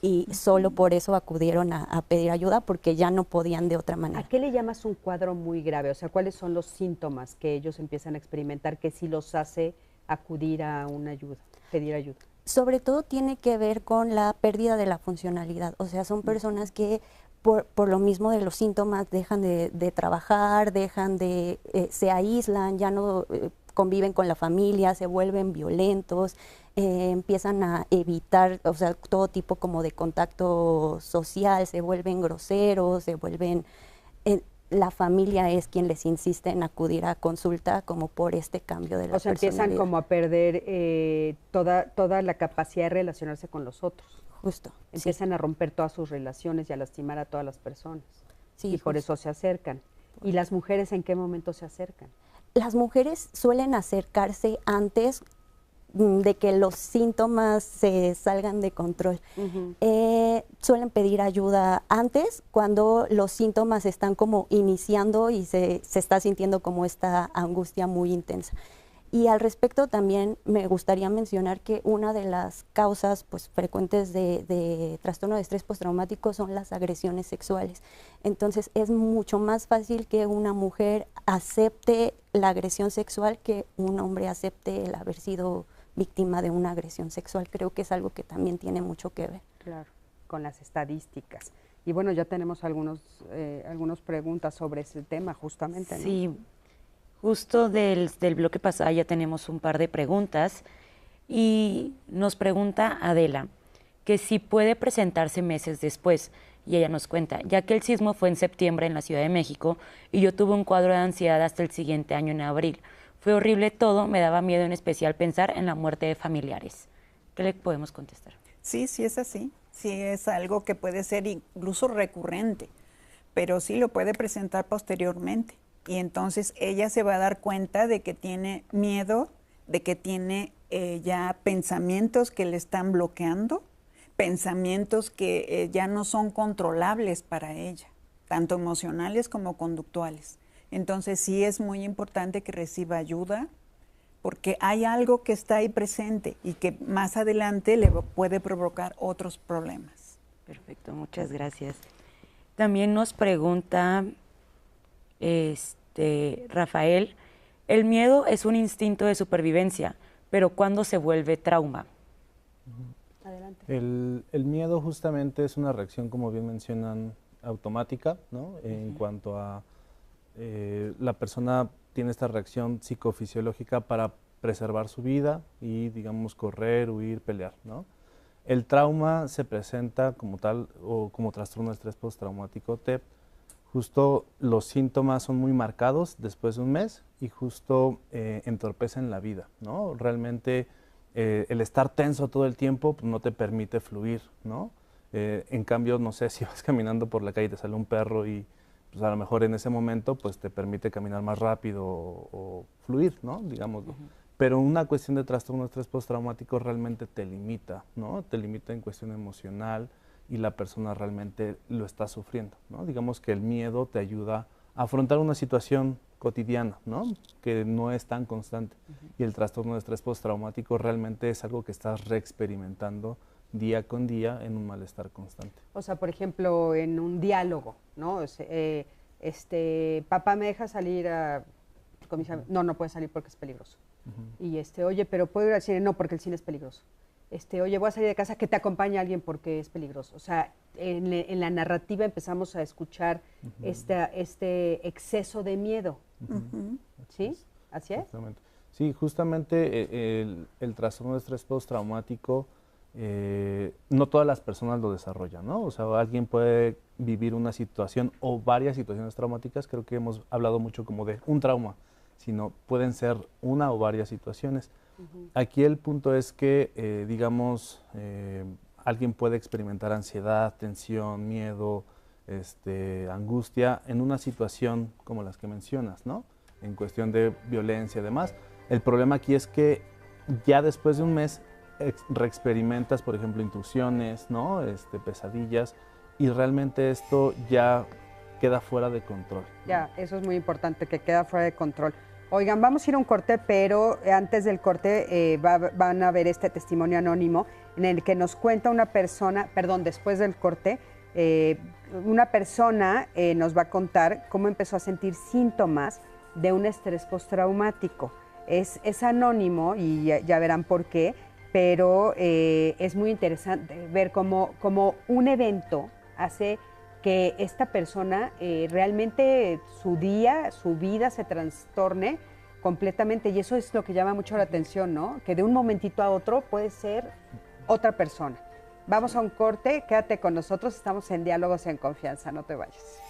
Y solo por eso acudieron a pedir ayuda, porque ya no podían de otra manera. ¿A qué le llamas un cuadro muy grave? O sea, ¿cuáles son los síntomas que ellos empiezan a experimentar que sí los hace acudir a una ayuda, pedir ayuda? Sobre todo tiene que ver con la pérdida de la funcionalidad. O sea, son personas que por lo mismo de los síntomas dejan de trabajar, se aíslan, ya no conviven con la familia, se vuelven violentos, empiezan a evitar, o sea, todo tipo como de contacto social, se vuelven groseros, la familia es quien les insiste en acudir a consulta como por este cambio de la personalidad. O sea, empiezan como a perder toda la capacidad de relacionarse con los otros. Justo. Empiezan a romper todas sus relaciones y a lastimar a todas las personas. Sí, y por eso se acercan. ¿Y las mujeres en qué momento se acercan? Las mujeres suelen acercarse antes de que los síntomas se salgan de control. Suelen pedir ayuda antes, cuando los síntomas están como iniciando y se está sintiendo como esta angustia muy intensa. Y al respecto también me gustaría mencionar que una de las causas pues, frecuentes de trastorno de estrés postraumático son las agresiones sexuales. Entonces es mucho más fácil que una mujer acepte la agresión sexual que un hombre acepte el haber sido víctima de una agresión sexual. Creo que es algo que también tiene mucho que ver. Claro, con las estadísticas. Y bueno, ya tenemos algunas preguntas sobre ese tema justamente, ¿no? Sí. Justo del bloque pasado ya tenemos un par de preguntas y nos pregunta Adela que si puede presentarse meses después, y ella nos cuenta, ya que el sismo fue en septiembre en la Ciudad de México y yo tuve un cuadro de ansiedad hasta el siguiente año en abril. Fue horrible todo, me daba miedo en especial pensar en la muerte de familiares. ¿Qué le podemos contestar? Sí, sí es así, sí es algo que puede ser incluso recurrente, pero sí lo puede presentar posteriormente. Y entonces ella se va a dar cuenta de que tiene miedo, de que tiene ya pensamientos que le están bloqueando, pensamientos que ya no son controlables para ella, tanto emocionales como conductuales. Entonces sí es muy importante que reciba ayuda, porque hay algo que está ahí presente y que más adelante le puede provocar otros problemas. Perfecto, muchas gracias. También nos pregunta Rafael, el miedo es un instinto de supervivencia, pero ¿cuándo se vuelve trauma? Adelante. El miedo justamente es una reacción, como bien mencionan, automática, ¿no? En cuanto a la persona tiene esta reacción psicofisiológica para preservar su vida y, digamos, correr, huir, pelear, ¿no? El trauma se presenta como tal o como trastorno de estrés postraumático TEP. Justo los síntomas son muy marcados después de un mes y justo entorpecen la vida, ¿no? Realmente el estar tenso todo el tiempo pues, no te permite fluir, ¿no? En cambio, no sé, si vas caminando por la calle y te sale un perro y pues, a lo mejor en ese momento pues, te permite caminar más rápido o fluir, ¿no? Digámoslo. Pero una cuestión de trastorno de estrés postraumático realmente te limita, ¿no? Te limita en cuestión emocional, y la persona realmente lo está sufriendo, ¿no? Digamos que el miedo te ayuda a afrontar una situación cotidiana, ¿no? Que no es tan constante. Y el trastorno de estrés postraumático realmente es algo que estás reexperimentando día con día en un malestar constante. O sea, por ejemplo, en un diálogo, ¿no? Papá, ¿me deja salir con mis amigos? No, no puede salir porque es peligroso. Y oye, pero ¿puedo ir al cine? No, porque el cine es peligroso. Oye, voy a salir de casa, que te acompañe alguien porque es peligroso. O sea, en la narrativa empezamos a escuchar este exceso de miedo. ¿Sí? ¿Así es? Exactamente. Sí, justamente el trastorno de estrés postraumático, no todas las personas lo desarrollan, ¿no? O sea, alguien puede vivir una situación o varias situaciones traumáticas, creo que hemos hablado mucho como de un trauma, sino pueden ser una o varias situaciones. Aquí el punto es que, digamos, alguien puede experimentar ansiedad, tensión, miedo, angustia en una situación como las que mencionas, ¿no? En cuestión de violencia y demás. El problema aquí es que ya después de un mes reexperimentas, por ejemplo, intrusiones, ¿no? Pesadillas, y realmente esto ya queda fuera de control. Ya, eso es muy importante, que queda fuera de control. Oigan, vamos a ir a un corte, pero antes del corte van a ver este testimonio anónimo en el que nos cuenta una persona, después del corte, una persona nos va a contar cómo empezó a sentir síntomas de un estrés postraumático. Es anónimo y ya verán por qué, pero es muy interesante ver cómo un evento hace que esta persona realmente su vida se trastorne completamente, y eso es lo que llama mucho la atención, ¿no? Que de un momentito a otro puede ser otra persona. Vamos a un corte, quédate con nosotros, estamos en Diálogos en Confianza, no te vayas.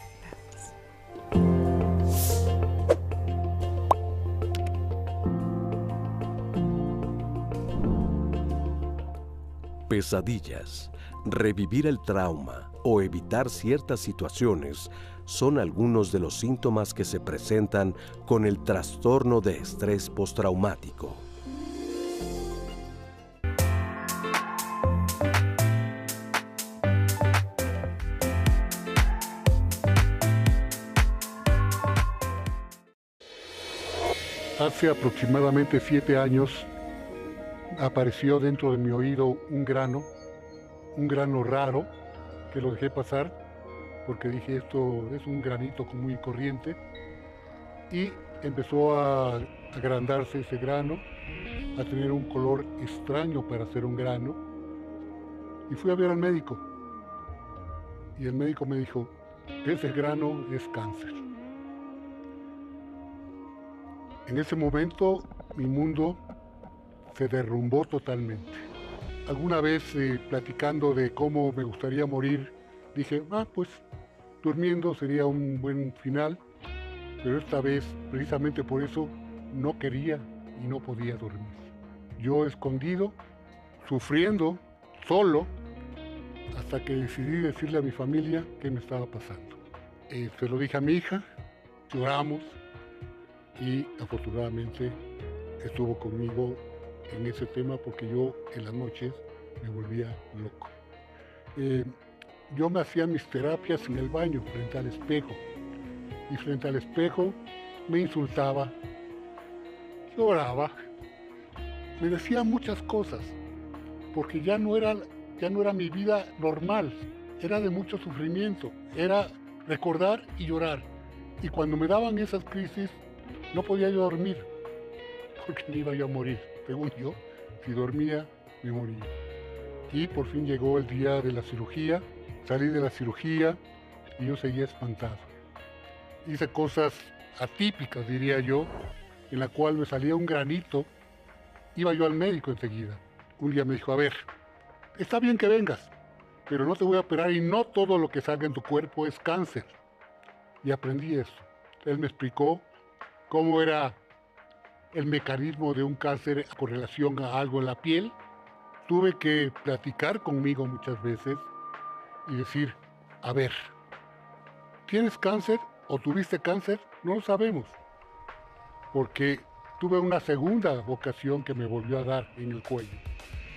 Pesadillas, revivir el trauma o evitar ciertas situaciones son algunos de los síntomas que se presentan con el trastorno de estrés postraumático. Hace aproximadamente 7 años apareció dentro de mi oído un grano raro, que lo dejé pasar porque dije esto es un granito común y corriente, y empezó a agrandarse ese grano, a tener un color extraño para ser un grano, y fui a ver al médico y el médico me dijo, ese grano es cáncer. En ese momento mi mundo se derrumbó totalmente. Alguna vez platicando de cómo me gustaría morir, dije, pues durmiendo sería un buen final, pero esta vez, precisamente por eso, no quería y no podía dormir. Yo escondido, sufriendo, solo, hasta que decidí decirle a mi familia qué me estaba pasando. Se lo dije a mi hija, lloramos y afortunadamente estuvo conmigo en ese tema porque yo en las noches me volvía loco. Yo me hacía mis terapias en el baño, frente al espejo. Y frente al espejo me insultaba, lloraba, me decía muchas cosas, porque ya no era mi vida normal, era de mucho sufrimiento, era recordar y llorar. Y cuando me daban esas crisis, no podía yo dormir, porque me iba yo a morir. Según yo, si dormía, me moría. Y por fin llegó el día de la cirugía, salí de la cirugía y yo seguía espantado. Hice cosas atípicas, diría yo, en la cual me salía un granito, iba yo al médico enseguida. Un día me dijo, a ver, está bien que vengas, pero no te voy a operar y no todo lo que salga en tu cuerpo es cáncer. Y aprendí eso. Él me explicó cómo era el mecanismo de un cáncer con relación a algo en la piel. Tuve que platicar conmigo muchas veces y decir, a ver, ¿tienes cáncer o tuviste cáncer? No lo sabemos, porque tuve una segunda ocasión que me volvió a dar en el cuello.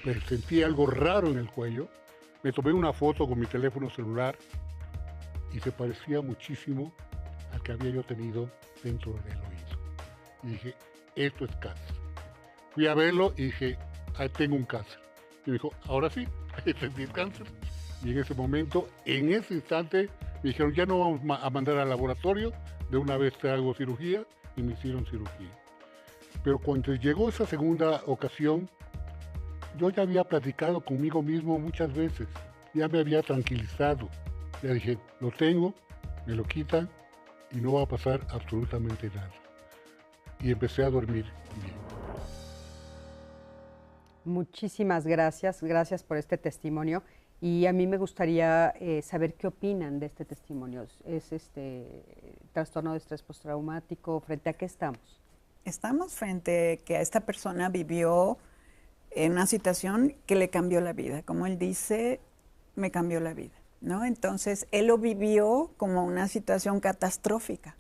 Me sentí algo raro en el cuello, me tomé una foto con mi teléfono celular y se parecía muchísimo al que había yo tenido dentro del oído. Y dije, esto es cáncer. Fui a verlo y dije, ahí tengo un cáncer. Y me dijo, ahora sí, este es cáncer. Y en ese momento, en ese instante, me dijeron, ya no vamos a mandar al laboratorio, de una vez te hago cirugía, y me hicieron cirugía. Pero cuando llegó esa segunda ocasión, yo ya había platicado conmigo mismo muchas veces, ya me había tranquilizado. Ya dije, lo tengo, me lo quitan y no va a pasar absolutamente nada. Y empecé a dormir bien. Muchísimas gracias, gracias por este testimonio. Y a mí me gustaría saber qué opinan de este testimonio. ¿Es trastorno de estrés postraumático? ¿Frente a qué estamos? Estamos frente a que esta persona vivió en una situación que le cambió la vida. Como él dice, me cambió la vida, ¿no? Entonces, él lo vivió como una situación catastrófica.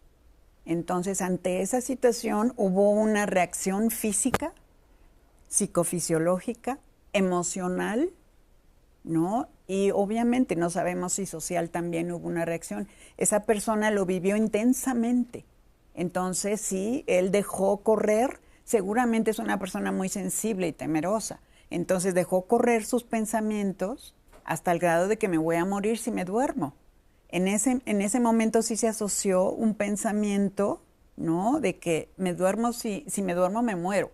Entonces, ante esa situación hubo una reacción física, psicofisiológica, emocional, ¿no? Y obviamente no sabemos si social también hubo una reacción. Esa persona lo vivió intensamente. Entonces, sí, él dejó correr, seguramente es una persona muy sensible y temerosa. Entonces, dejó correr sus pensamientos hasta el grado de que me voy a morir si me duermo. En ese momento sí se asoció un pensamiento, ¿no? De que me duermo, si me duermo me muero.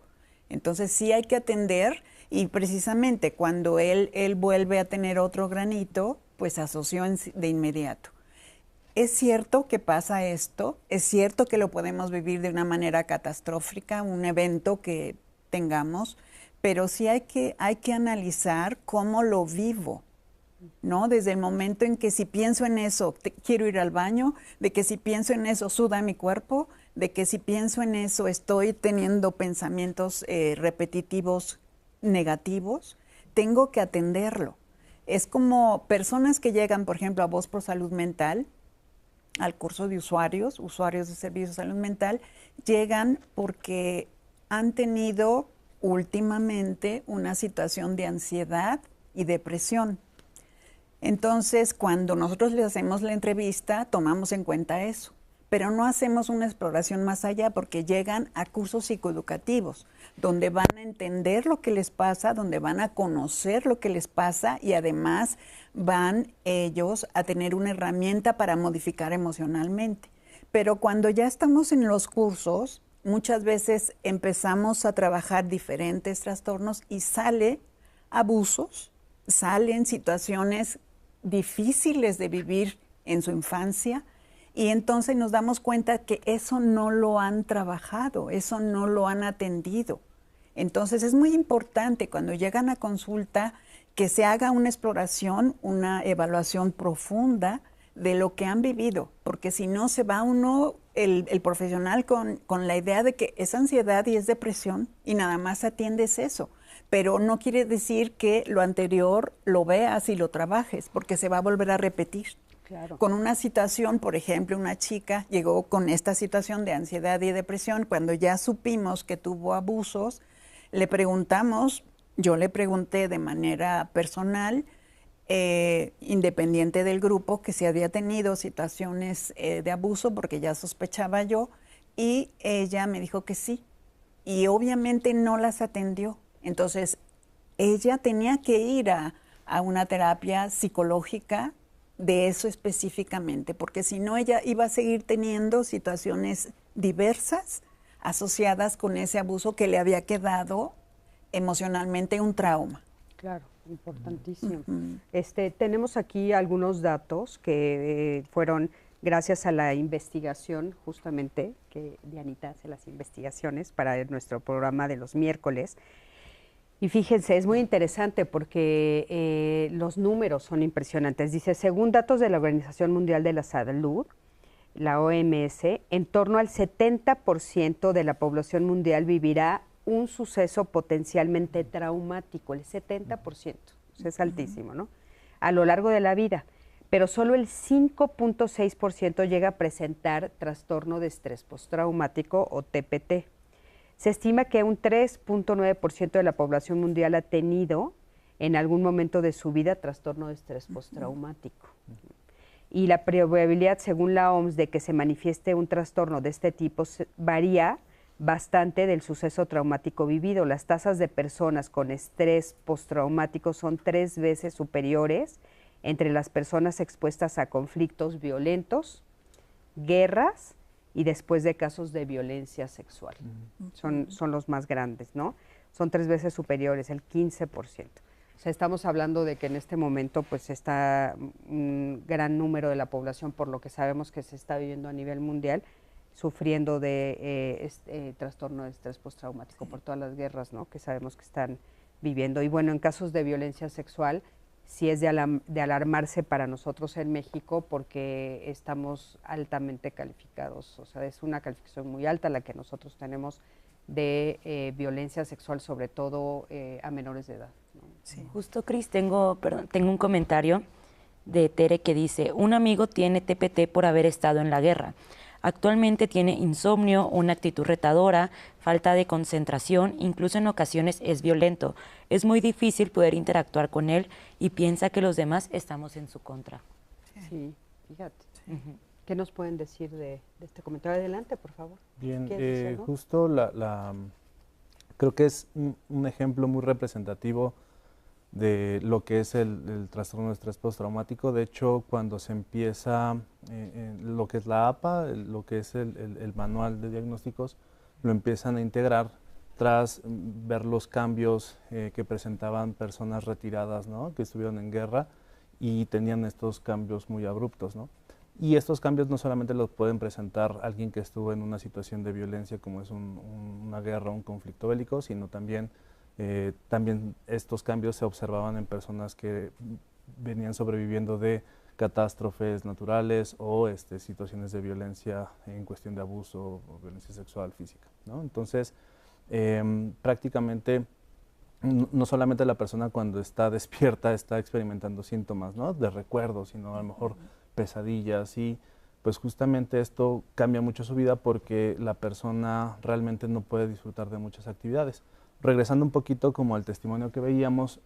Entonces, sí hay que atender. Y precisamente cuando él vuelve a tener otro granito, pues asoció de inmediato. Es cierto que pasa esto, es cierto que lo podemos vivir de una manera catastrófica, un evento que tengamos, pero sí hay que analizar cómo lo vivo, ¿no? Desde el momento en que si pienso en eso, quiero ir al baño, de que si pienso en eso, suda mi cuerpo, de que si pienso en eso, estoy teniendo pensamientos repetitivos negativos, tengo que atenderlo. Es como personas que llegan, por ejemplo, a Voz por Salud Mental, al curso de usuarios de servicios de salud mental, llegan porque han tenido últimamente una situación de ansiedad y depresión. Entonces, cuando nosotros les hacemos la entrevista, tomamos en cuenta eso. pero no hacemos una exploración más allá porque llegan a cursos psicoeducativos, donde van a entender lo que les pasa, donde van a conocer lo que les pasa y además van ellos a tener una herramienta para modificar emocionalmente. Pero cuando ya estamos en los cursos, muchas veces empezamos a trabajar diferentes trastornos y sale abusos, salen situaciones difíciles de vivir en su infancia y entonces nos damos cuenta que eso no lo han trabajado, eso no lo han atendido. Entonces es muy importante cuando llegan a consulta que se haga una exploración, una evaluación profunda de lo que han vivido, porque si no se va uno, el profesional, con la idea de que es ansiedad y es depresión y nada más atiendes eso, pero no quiere decir que lo anterior lo veas y lo trabajes, porque se va a volver a repetir. Claro. Con una situación, por ejemplo, una chica llegó con esta situación de ansiedad y depresión, cuando ya supimos que tuvo abusos, le preguntamos, yo le pregunté de manera personal, independiente del grupo, que si había tenido situaciones de abuso, porque ya sospechaba yo, y ella me dijo que sí, y obviamente no las atendió. Entonces, ella tenía que ir a una terapia psicológica de eso específicamente, porque si no, ella iba a seguir teniendo situaciones diversas asociadas con ese abuso que le había quedado emocionalmente un trauma. Claro, importantísimo. Tenemos aquí algunos datos que fueron gracias a la investigación, justamente, que Dianita hace las investigaciones para nuestro programa de los miércoles. Y fíjense, es muy interesante porque los números son impresionantes. Dice, según datos de la Organización Mundial de la Salud, la OMS, en torno al 70% de la población mundial vivirá un suceso potencialmente traumático, el 70%, es altísimo, ¿no? A lo largo de la vida, pero solo el 5.6% llega a presentar trastorno de estrés postraumático o TPT. Se estima que un 3.9% de la población mundial ha tenido en algún momento de su vida trastorno de estrés postraumático. Y la probabilidad, según la OMS, de que se manifieste un trastorno de este tipo varía bastante del suceso traumático vivido. Las tasas de personas con estrés postraumático son 3 veces superiores entre las personas expuestas a conflictos violentos, guerras y después de casos de violencia sexual. Son los más grandes, ¿no? Son 3 veces superiores, el 15%. O sea, estamos hablando de que en este momento pues está un gran número de la población, por lo que sabemos que se está viviendo a nivel mundial, sufriendo de trastorno de estrés postraumático por todas las guerras, ¿no?, que sabemos que están viviendo. Y bueno, en casos de violencia sexual, sí es de alarmarse para nosotros en México porque estamos altamente calificados. O sea, es una calificación muy alta la que nosotros tenemos de violencia sexual, sobre todo a menores de edad, ¿no? Sí. Justo, Cris, tengo un comentario de Tere que dice, un amigo tiene TPT por haber estado en la guerra. Actualmente tiene insomnio, una actitud retadora, falta de concentración, incluso en ocasiones es violento. Es muy difícil poder interactuar con él y piensa que los demás estamos en su contra. Sí, fíjate. ¿Qué nos pueden decir de este comentario? Adelante, por favor. Bien, justo creo que es un ejemplo muy representativo de lo que es el trastorno de estrés postraumático. De hecho, cuando se empieza lo que es la APA, lo que es el manual de diagnósticos, lo empiezan a integrar tras ver los cambios que presentaban personas retiradas, ¿no?, que estuvieron en guerra y tenían estos cambios muy abruptos, ¿no? Y estos cambios no solamente los pueden presentar alguien que estuvo en una situación de violencia como es una guerra, un conflicto bélico, sino también estos cambios se observaban en personas que venían sobreviviendo de catástrofes naturales o situaciones de violencia en cuestión de abuso o violencia sexual física, ¿no? Entonces, prácticamente no solamente la persona cuando está despierta está experimentando síntomas, ¿no?, de recuerdos, sino a lo mejor pesadillas, y pues justamente esto cambia mucho su vida porque la persona realmente no puede disfrutar de muchas actividades. Regresando un poquito como al testimonio que veíamos,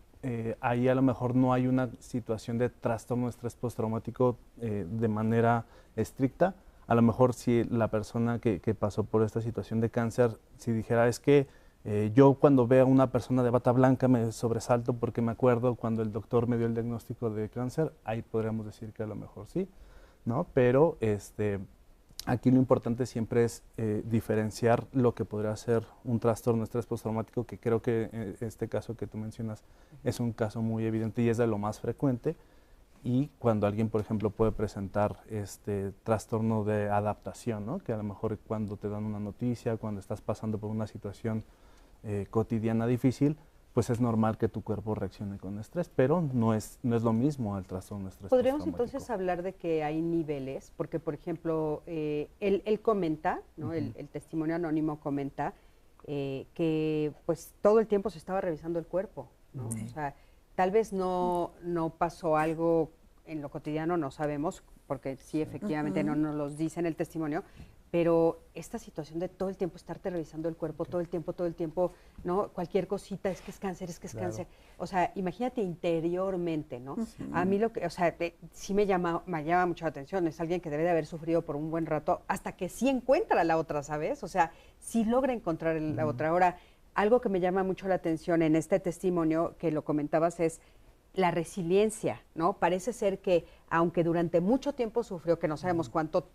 ahí a lo mejor no hay una situación de trastorno de estrés postraumático de manera estricta. A lo mejor si la persona que pasó por esta situación de cáncer, si dijera, es que yo cuando veo a una persona de bata blanca me sobresalto porque me acuerdo cuando el doctor me dio el diagnóstico de cáncer, ahí podríamos decir que a lo mejor sí, ¿no? Pero aquí lo importante siempre es diferenciar lo que podría ser un trastorno de estrés postraumático, que creo que este caso que tú mencionas es un caso muy evidente y es de lo más frecuente, y cuando alguien, por ejemplo, puede presentar trastorno de adaptación, ¿no? Que a lo mejor cuando te dan una noticia, cuando estás pasando por una situación cotidiana difícil, pues es normal que tu cuerpo reaccione con estrés, pero no es lo mismo al trastorno de estrés ¿Podríamos postraumático. entonces hablar de que hay niveles? Porque, por ejemplo, él comenta, ¿no? El testimonio anónimo comenta que pues todo el tiempo se estaba revisando el cuerpo, ¿no? O sea, tal vez no pasó algo en lo cotidiano, no sabemos, porque sí, efectivamente no nos los dice en el testimonio, pero esta situación de todo el tiempo estarte revisando el cuerpo, todo el tiempo, ¿no? Cualquier cosita, es que es cáncer, claro. Cáncer. O sea, imagínate interiormente, ¿no? A mí sí me llama mucho la atención, es alguien que debe de haber sufrido por un buen rato hasta que sí encuentra la otra, ¿sabes? O sea, sí logra encontrar la otra. Ahora, algo que me llama mucho la atención en este testimonio, que lo comentabas, es la resiliencia, ¿no? Parece ser que, aunque durante mucho tiempo sufrió, que no sabemos cuánto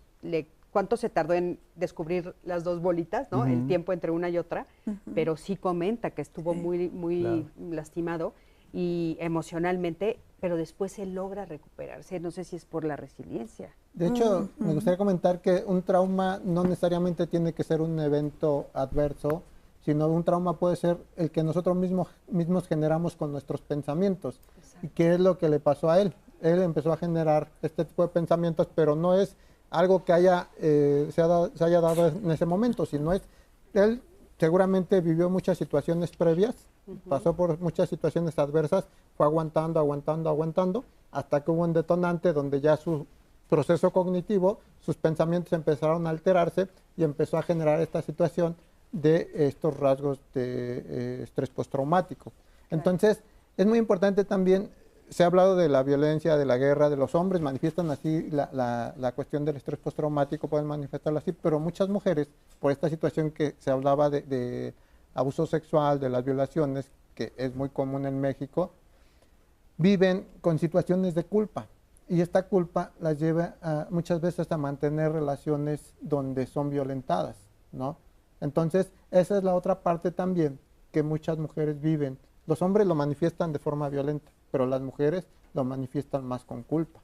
se tardó en descubrir las dos bolitas, ¿no? El tiempo entre una y otra, pero sí comenta que estuvo muy lastimado y emocionalmente, pero después se logra recuperarse. No sé si es por la resiliencia. De hecho, me gustaría comentar que un trauma no necesariamente tiene que ser un evento adverso, sino un trauma puede ser el que nosotros mismos generamos con nuestros pensamientos. Exacto. ¿Y qué es lo que le pasó a él? Él empezó a generar este tipo de pensamientos, pero no es algo que se haya dado en ese momento, sino él seguramente vivió muchas situaciones previas, pasó por muchas situaciones adversas, fue aguantando, hasta que hubo un detonante donde ya su proceso cognitivo, sus pensamientos empezaron a alterarse y empezó a generar esta situación de estos rasgos de estrés postraumático. Entonces, es muy importante también, se ha hablado de la violencia, de la guerra, de los hombres manifiestan así la cuestión del estrés postraumático, pueden manifestarlo así, pero muchas mujeres, por esta situación que se hablaba de abuso sexual, de las violaciones, que es muy común en México, viven con situaciones de culpa. Y esta culpa las lleva muchas veces a mantener relaciones donde son violentadas, ¿no? Entonces, esa es la otra parte también que muchas mujeres viven. Los hombres lo manifiestan de forma violenta, pero las mujeres lo manifiestan más con culpa,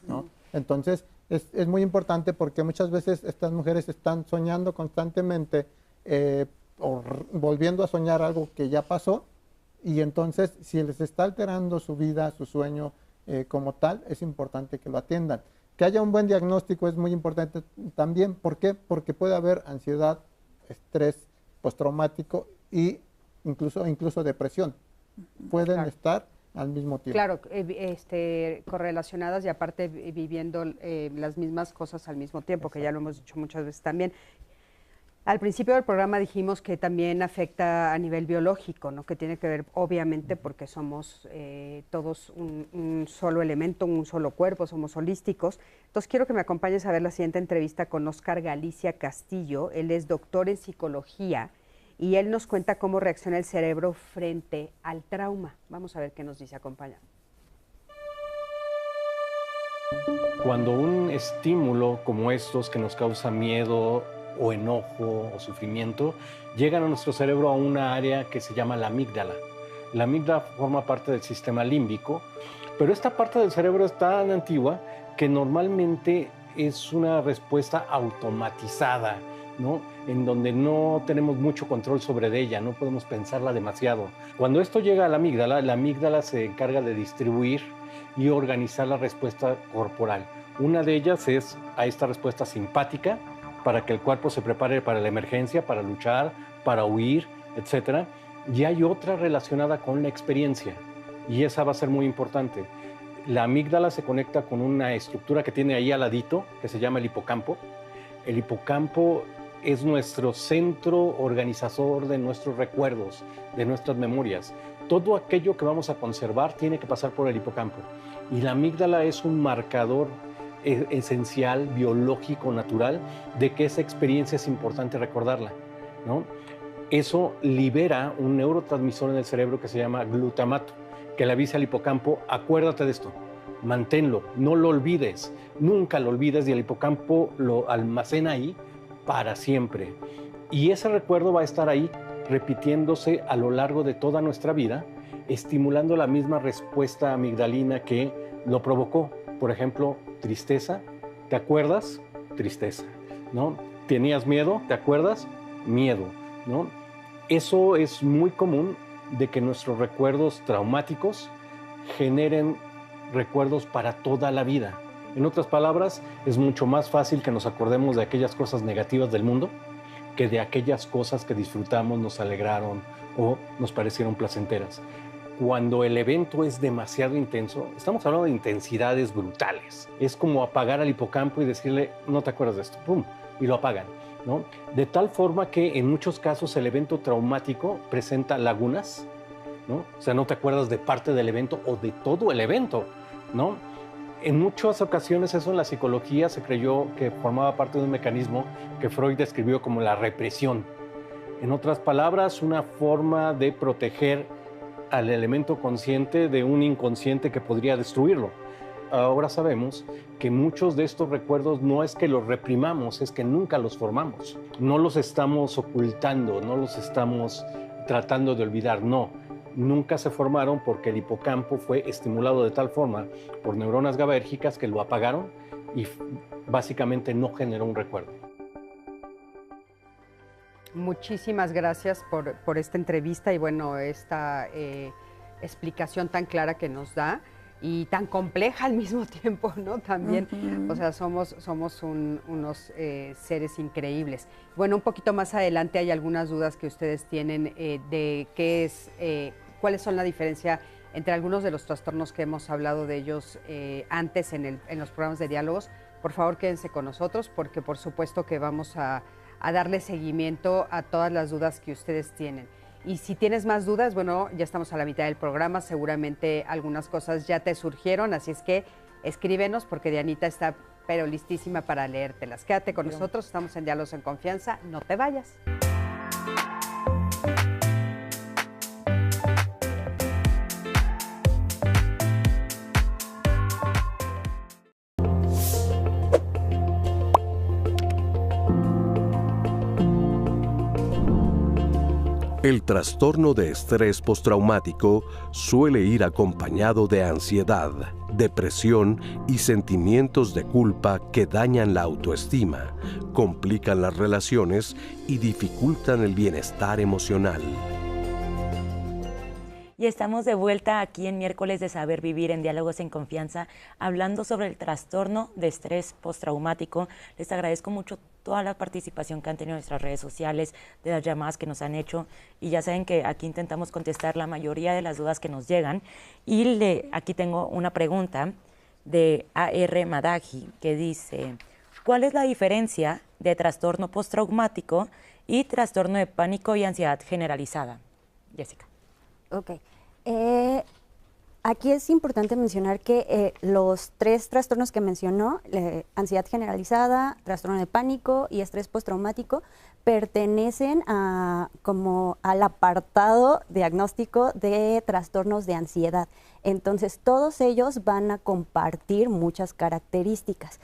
¿no? Entonces, es muy importante porque muchas veces estas mujeres están soñando constantemente o volviendo a soñar algo que ya pasó, y entonces, si les está alterando su vida, su sueño como tal, es importante que lo atiendan. Que haya un buen diagnóstico es muy importante también. ¿Por qué? Porque puede haber ansiedad, estrés postraumático y incluso depresión. Pueden estar al mismo tiempo. Claro, correlacionadas y aparte viviendo las mismas cosas al mismo tiempo, que ya lo hemos dicho muchas veces también. Al principio del programa dijimos que también afecta a nivel biológico, ¿no? Que tiene que ver, obviamente, porque somos todos un solo elemento, un solo cuerpo, somos holísticos. Entonces, quiero que me acompañes a ver la siguiente entrevista con Óscar Galicia Castillo. Él es doctor en psicología y él nos cuenta cómo reacciona el cerebro frente al trauma. Vamos a ver qué nos dice. Acompaña. Cuando un estímulo como estos que nos causa miedo o enojo o sufrimiento, llegan a nuestro cerebro a una área que se llama la amígdala. La amígdala forma parte del sistema límbico, pero esta parte del cerebro es tan antigua que normalmente es una respuesta automatizada, ¿no? En donde no tenemos mucho control sobre ella, no podemos pensarla demasiado. Cuando esto llega a la amígdala se encarga de distribuir y organizar la respuesta corporal. Una de ellas es a esta respuesta simpática, para que el cuerpo se prepare para la emergencia, para luchar, para huir, etc. Y hay otra relacionada con la experiencia, y esa va a ser muy importante. La amígdala se conecta con una estructura que tiene ahí al ladito, que se llama el hipocampo. El hipocampo es nuestro centro organizador de nuestros recuerdos, de nuestras memorias. Todo aquello que vamos a conservar tiene que pasar por el hipocampo. Y la amígdala es un marcador esencial, biológico, natural, de que esa experiencia es importante recordarla, ¿no? Eso libera un neurotransmisor en el cerebro que se llama glutamato, que le avisa al hipocampo, acuérdate de esto, manténlo, no lo olvides, nunca lo olvides, y el hipocampo lo almacena ahí para siempre. Y ese recuerdo va a estar ahí repitiéndose a lo largo de toda nuestra vida, estimulando la misma respuesta amigdalina que lo provocó. Por ejemplo, tristeza, ¿te acuerdas? Tristeza, ¿no? ¿Tenías miedo? ¿Te acuerdas? Miedo, ¿no? Eso es muy común, de que nuestros recuerdos traumáticos generen recuerdos para toda la vida. En otras palabras, es mucho más fácil que nos acordemos de aquellas cosas negativas del mundo que de aquellas cosas que disfrutamos, nos alegraron o nos parecieron placenteras. Cuando el evento es demasiado intenso, estamos hablando de intensidades brutales. Es como apagar al hipocampo y decirle, no te acuerdas de esto, ¡pum!, y lo apagan, ¿no? De tal forma que en muchos casos el evento traumático presenta lagunas, ¿no? O sea, no te acuerdas de parte del evento o de todo el evento, ¿no? En muchas ocasiones eso en la psicología se creyó que formaba parte de un mecanismo que Freud describió como la represión. En otras palabras, una forma de proteger al elemento consciente de un inconsciente que podría destruirlo. Ahora sabemos que muchos de estos recuerdos no es que los reprimamos, es que nunca los formamos. No los estamos ocultando, no los estamos tratando de olvidar, no. Nunca se formaron porque el hipocampo fue estimulado de tal forma por neuronas GABAérgicas que lo apagaron y básicamente no generó un recuerdo. Muchísimas gracias por esta entrevista y bueno, esta explicación tan clara que nos da y tan compleja al mismo tiempo, ¿no? También, o sea, somos unos seres increíbles. Bueno, un poquito más adelante hay algunas dudas que ustedes tienen de qué es, cuáles son la diferencia entre algunos de los trastornos que hemos hablado de ellos antes en los programas de diálogos. Por favor, quédense con nosotros porque por supuesto que vamos a darle seguimiento a todas las dudas que ustedes tienen. Y si tienes más dudas, bueno, ya estamos a la mitad del programa, seguramente algunas cosas ya te surgieron, así es que escríbenos porque Dianita está pero listísima para leértelas. Quédate con nosotros, estamos en Diálogos en Confianza, no te vayas. El trastorno de estrés postraumático suele ir acompañado de ansiedad, depresión y sentimientos de culpa que dañan la autoestima, complican las relaciones y dificultan el bienestar emocional. Y estamos de vuelta aquí en Miércoles de Saber Vivir en Diálogos en Confianza, hablando sobre el trastorno de estrés postraumático. Les agradezco mucho toda la participación que han tenido en nuestras redes sociales, de las llamadas que nos han hecho, y ya saben que aquí intentamos contestar la mayoría de las dudas que nos llegan. Y aquí tengo una pregunta de A.R. Madaji que dice, ¿cuál es la diferencia de trastorno postraumático y trastorno de pánico y ansiedad generalizada? Jessica. Ok. Aquí es importante mencionar que los tres trastornos que mencionó, ansiedad generalizada, trastorno de pánico y estrés postraumático, pertenecen como al apartado diagnóstico de trastornos de ansiedad. Entonces, todos ellos van a compartir muchas características.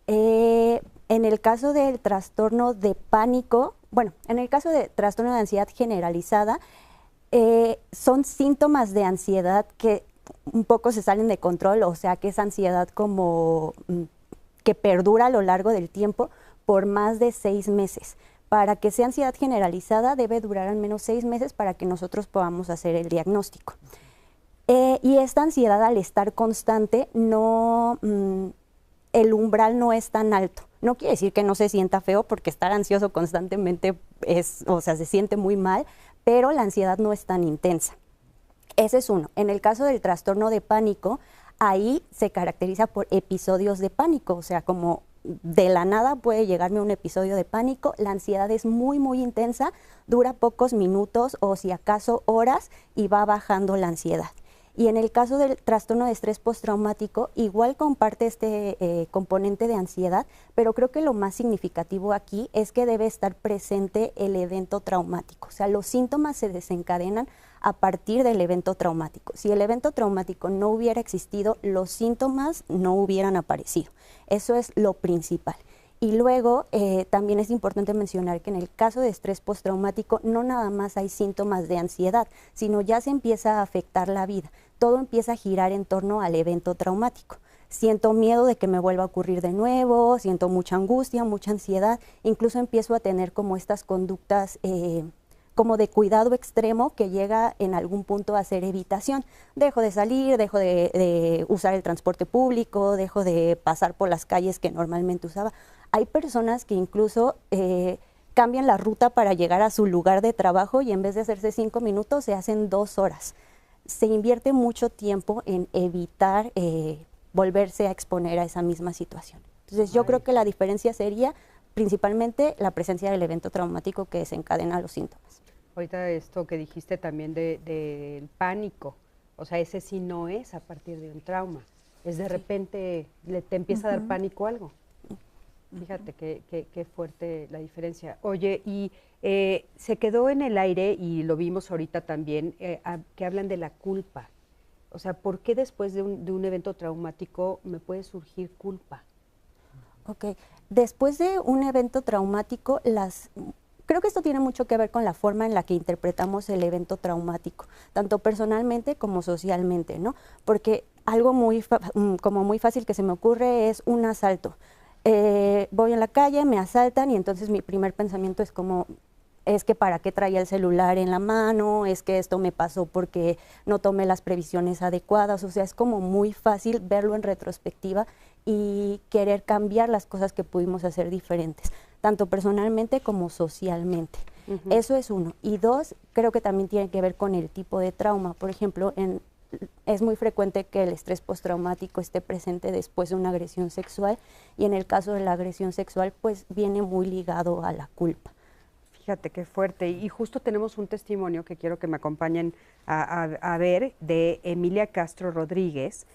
En el caso del trastorno de pánico, bueno, en el caso de trastorno de ansiedad generalizada, son síntomas de ansiedad que un poco se salen de control, o sea que es ansiedad como que perdura a lo largo del tiempo por más de 6 meses. Para que sea ansiedad generalizada debe durar al menos 6 meses para que nosotros podamos hacer el diagnóstico. Y esta ansiedad, al estar constante, el umbral no es tan alto. No quiere decir que no se sienta feo, porque estar ansioso constantemente se siente muy mal, pero la ansiedad no es tan intensa. Ese es uno. En el caso del trastorno de pánico, ahí se caracteriza por episodios de pánico, o sea, como de la nada puede llegarme un episodio de pánico, la ansiedad es muy, muy intensa, dura pocos minutos o si acaso horas y va bajando la ansiedad. Y en el caso del trastorno de estrés postraumático, igual comparte este componente de ansiedad, pero creo que lo más significativo aquí es que debe estar presente el evento traumático. O sea, los síntomas se desencadenan a partir del evento traumático. Si el evento traumático no hubiera existido, los síntomas no hubieran aparecido. Eso es lo principal. Y luego también es importante mencionar que en el caso de estrés postraumático no nada más hay síntomas de ansiedad, sino ya se empieza a afectar la vida. Todo empieza a girar en torno al evento traumático. Siento miedo de que me vuelva a ocurrir de nuevo, siento mucha angustia, mucha ansiedad, incluso empiezo a tener como estas conductas como de cuidado extremo que llega en algún punto a ser evitación. Dejo de salir, dejo de usar el transporte público, dejo de pasar por las calles que normalmente usaba. Hay personas que incluso cambian la ruta para llegar a su lugar de trabajo y en vez de hacerse 5 minutos se hacen 2 horas. Se invierte mucho tiempo en evitar volverse a exponer a esa misma situación. Entonces yo creo que la diferencia sería principalmente la presencia del evento traumático que desencadena los síntomas. Ahorita esto que dijiste también del pánico, o sea, ese sí no es a partir de un trauma, es de repente te empieza a dar pánico algo. Fíjate qué fuerte la diferencia. Oye, y se quedó en el aire, y lo vimos ahorita también, que hablan de la culpa. O sea, ¿por qué después de un evento traumático me puede surgir culpa? Ok, después de un evento traumático, creo que esto tiene mucho que ver con la forma en la que interpretamos el evento traumático, tanto personalmente como socialmente, ¿no? Porque algo muy fácil que se me ocurre es un asalto. Voy en la calle, me asaltan y entonces mi primer pensamiento es que para qué traía el celular en la mano, es que esto me pasó porque no tomé las previsiones adecuadas, o sea, es como muy fácil verlo en retrospectiva y querer cambiar las cosas que pudimos hacer diferentes, tanto personalmente como socialmente. Eso es uno. Y dos, creo que también tiene que ver con el tipo de trauma. Por ejemplo, es muy frecuente que el estrés postraumático esté presente después de una agresión sexual, y en el caso de la agresión sexual, pues viene muy ligado a la culpa. Fíjate qué fuerte. Y justo tenemos un testimonio que quiero que me acompañen a ver, de Emilia Castro Rodríguez,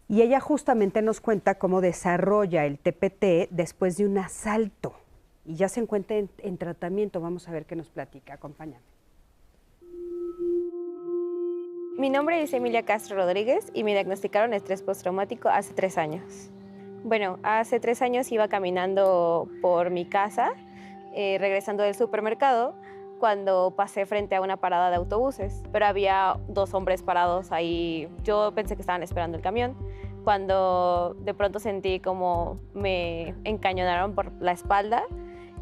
y ella justamente nos cuenta cómo desarrolla el TPT después de un asalto, y ya se encuentra en tratamiento. Vamos a ver qué nos platica. Acompáñame. Mi nombre es Emilia Castro Rodríguez y me diagnosticaron estrés postraumático hace 3 años. Bueno, hace 3 años iba caminando por mi casa, regresando del supermercado, cuando pasé frente a una parada de autobuses, pero había 2 hombres parados ahí. Yo pensé que estaban esperando el camión, cuando de pronto sentí como me encañonaron por la espalda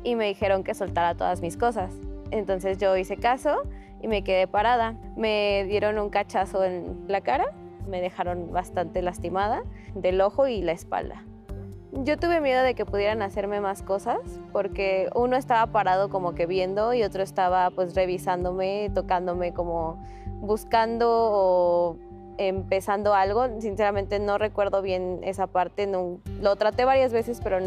y me dijeron que soltara todas mis cosas. Entonces yo hice caso y me quedé parada. Me dieron un cachazo en la cara, me dejaron bastante lastimada del ojo y la espalda. Yo tuve miedo de que pudieran hacerme más cosas, porque uno estaba parado como que viendo y otro estaba pues revisándome, tocándome, como buscando o empezando algo. Sinceramente no recuerdo bien esa parte, no, lo traté varias veces, pero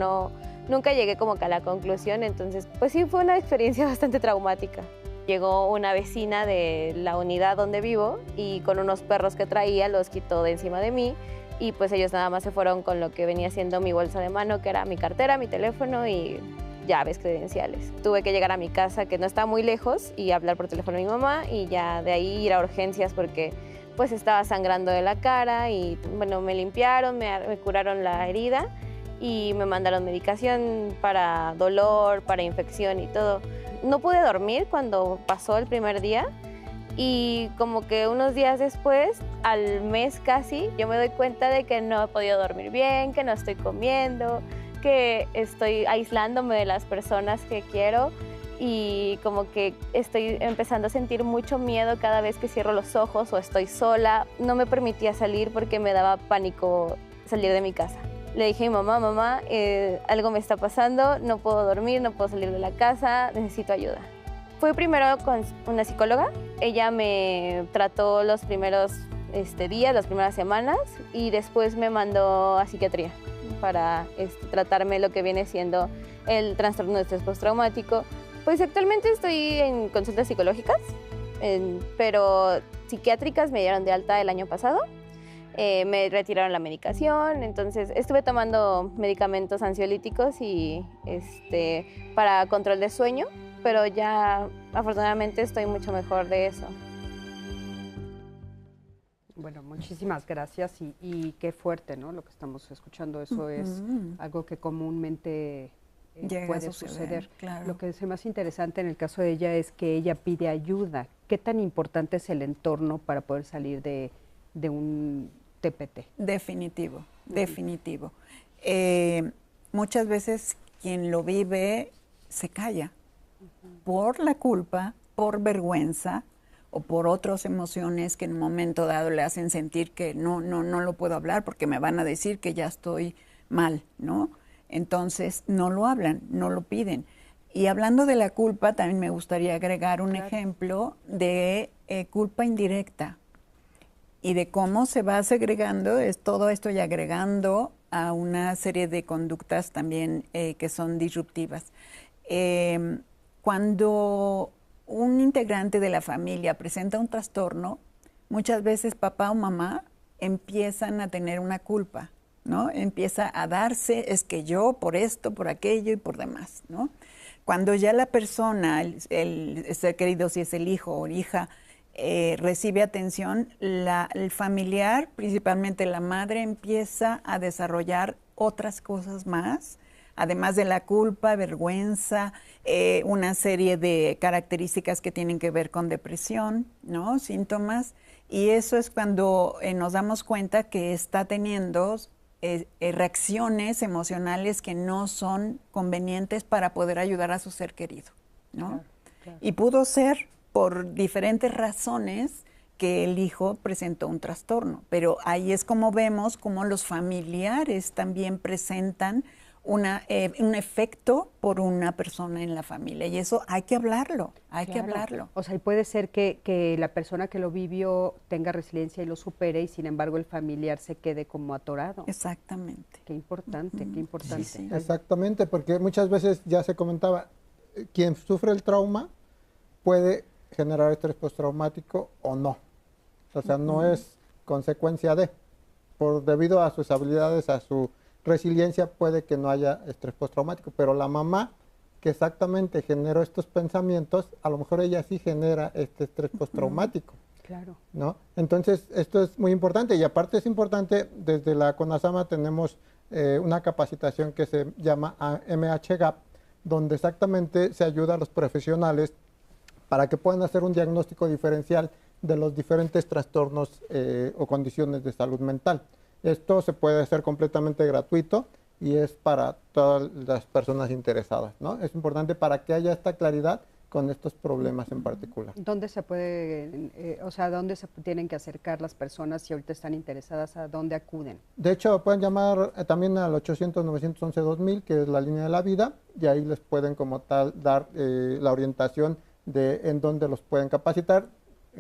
nunca llegué como que a la conclusión. Entonces pues sí, fue una experiencia bastante traumática. Llegó una vecina de la unidad donde vivo y con unos perros que traía los quitó de encima de mí, y pues ellos nada más se fueron con lo que venía siendo mi bolsa de mano, que era mi cartera, mi teléfono y llaves, credenciales. Tuve que llegar a mi casa, que no está muy lejos, y hablar por teléfono a mi mamá, y ya de ahí ir a urgencias porque pues estaba sangrando de la cara, y bueno, me limpiaron, me curaron la herida y me mandaron medicación para dolor, para infección y todo. No pude dormir cuando pasó el primer día, y como que unos días después, al mes casi, yo me doy cuenta de que no he podido dormir bien, que no estoy comiendo, que estoy aislándome de las personas que quiero, y como que estoy empezando a sentir mucho miedo cada vez que cierro los ojos o estoy sola. No me permitía salir porque me daba pánico salir de mi casa. Le dije a mi mamá, mamá, algo me está pasando, no puedo dormir, no puedo salir de la casa, necesito ayuda. Fui primero con una psicóloga, ella me trató los primeros días, las primeras semanas, y después me mandó a psiquiatría para tratarme lo que viene siendo el trastorno de estrés postraumático. Pues actualmente estoy en consultas psicológicas, pero psiquiátricas me dieron de alta el año pasado. Me retiraron la medicación, entonces estuve tomando medicamentos ansiolíticos y para control de sueño, pero ya afortunadamente estoy mucho mejor de eso. Bueno, muchísimas gracias y qué fuerte, ¿no? Lo que estamos escuchando, eso es algo que comúnmente puede suceder. Claro. Lo que es más interesante en el caso de ella es que ella pide ayuda. ¿Qué tan importante es el entorno para poder salir de un TPT? Definitivo, definitivo. Muchas veces quien lo vive se calla por la culpa, por vergüenza o por otras emociones que en un momento dado le hacen sentir que no lo puedo hablar porque me van a decir que ya estoy mal, ¿no? Entonces no lo hablan, no lo piden. Y hablando de la culpa, también me gustaría agregar un ejemplo de culpa indirecta y de cómo se va segregando, es todo esto y agregando a una serie de conductas también que son disruptivas. Cuando un integrante de la familia presenta un trastorno, muchas veces papá o mamá empiezan a tener una culpa, ¿no? Empieza a darse, es que yo por esto, por aquello y por demás, ¿no? Cuando ya la persona, el ser querido, si es el hijo o hija, recibe atención, el familiar, principalmente la madre, empieza a desarrollar otras cosas más, además de la culpa, vergüenza, una serie de características que tienen que ver con depresión, ¿no? Síntomas, y eso es cuando nos damos cuenta que está teniendo reacciones emocionales que no son convenientes para poder ayudar a su ser querido, ¿no? Claro, claro. Y pudo ser por diferentes razones que el hijo presentó un trastorno, pero ahí es como vemos cómo los familiares también presentan un efecto por una persona en la familia, y eso hay que hablarlo, que hablarlo. O sea, y puede ser que la persona que lo vivió tenga resiliencia y lo supere, y sin embargo el familiar se quede como atorado. Exactamente. Qué importante, qué importante. Sí, sí. Exactamente, porque muchas veces ya se comentaba, quien sufre el trauma puede generar estrés postraumático o no. O sea, no es consecuencia de, debido a sus habilidades, a su resiliencia, puede que no haya estrés postraumático, pero la mamá que exactamente generó estos pensamientos, a lo mejor ella sí genera este estrés postraumático. Claro. ¿No? Entonces, esto es muy importante, y aparte es importante, desde la CONASAMA tenemos una capacitación que se llama MHGAP, donde exactamente se ayuda a los profesionales para que puedan hacer un diagnóstico diferencial de los diferentes trastornos o condiciones de salud mental. Esto se puede hacer completamente gratuito y es para todas las personas interesadas, ¿no? Es importante para que haya esta claridad con estos problemas en particular. ¿Dónde se puede, dónde se tienen que acercar las personas si ahorita están interesadas, a dónde acuden? De hecho, pueden llamar también al 800-911-2000, que es la línea de la vida, y ahí les pueden como tal dar la orientación de en dónde los pueden capacitar.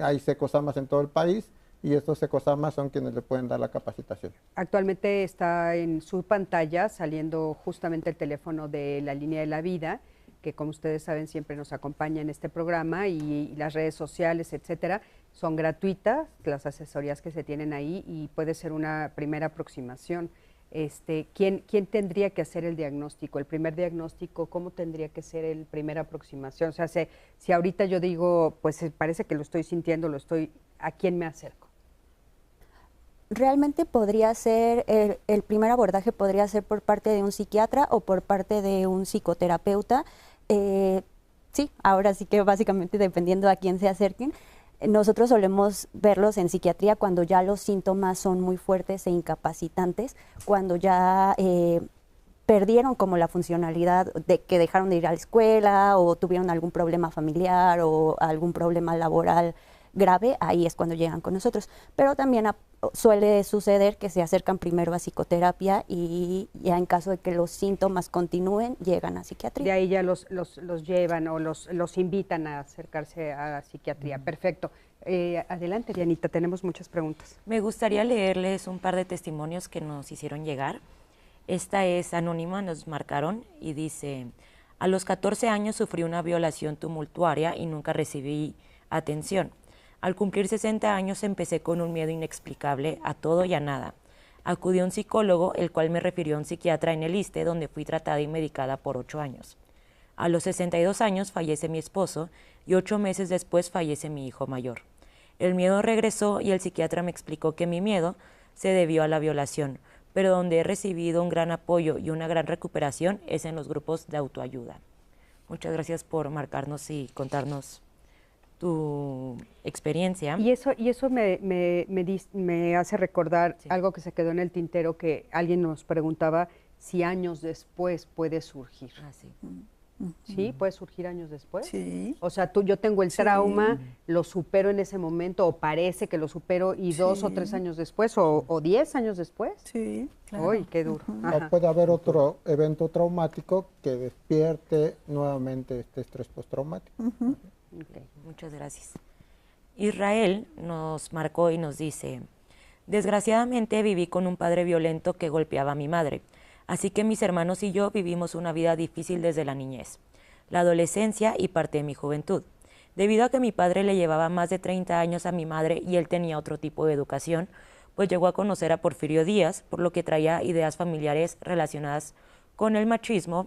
Hay secosamas en todo el país, y estos secosamas son quienes le pueden dar la capacitación. Actualmente está en su pantalla saliendo justamente el teléfono de la línea de la vida, que como ustedes saben siempre nos acompaña en este programa, y las redes sociales, etcétera, son gratuitas, las asesorías que se tienen ahí, y puede ser una primera aproximación. ¿Quién tendría que hacer el diagnóstico? El primer diagnóstico, ¿cómo tendría que ser el primera aproximación? O sea, si ahorita yo digo, pues parece que lo estoy sintiendo, ¿a quién me acerco? Realmente podría ser, el primer abordaje podría ser por parte de un psiquiatra o por parte de un psicoterapeuta. Sí, ahora sí que básicamente dependiendo a quién se acerquen. Nosotros solemos verlos en psiquiatría cuando ya los síntomas son muy fuertes e incapacitantes, cuando ya perdieron como la funcionalidad de que dejaron de ir a la escuela o tuvieron algún problema familiar o algún problema laboral grave, ahí es cuando llegan con nosotros. Pero también suele suceder que se acercan primero a psicoterapia y ya en caso de que los síntomas continúen, llegan a psiquiatría. De ahí ya los llevan o los invitan a acercarse a la psiquiatría. Perfecto. Adelante, Dianita, tenemos muchas preguntas. Me gustaría leerles un par de testimonios que nos hicieron llegar. Esta es anónima, nos marcaron y dice: a los 14 años sufrí una violación tumultuaria y nunca recibí atención. Al cumplir 60 años empecé con un miedo inexplicable a todo y a nada. Acudí a un psicólogo, el cual me refirió a un psiquiatra en el ISSSTE, donde fui tratada y medicada por 8 años. A los 62 años fallece mi esposo y 8 meses después fallece mi hijo mayor. El miedo regresó y el psiquiatra me explicó que mi miedo se debió a la violación, pero donde he recibido un gran apoyo y una gran recuperación es en los grupos de autoayuda. Muchas gracias por marcarnos y contarnos tu experiencia. Y eso me hace recordar algo que se quedó en el tintero, que alguien nos preguntaba si años después puede surgir. Sí. ¿Sí? ¿Puede surgir años después? Sí. O sea, yo tengo el trauma, lo supero en ese momento, o parece que lo supero, y 2 o 3 años después, o 10 años después. Sí, claro. ¡Uy, qué duro! O puede haber otro evento traumático que despierte nuevamente este estrés postraumático. Okay, muchas gracias. Israel nos marcó y nos dice: desgraciadamente viví con un padre violento que golpeaba a mi madre. Así que mis hermanos y yo vivimos una vida difícil desde la niñez, la adolescencia y parte de mi juventud. Debido a que mi padre le llevaba más de 30 años a mi madre y él tenía otro tipo de educación, pues llegó a conocer a Porfirio Díaz, por lo que traía ideas familiares relacionadas con el machismo,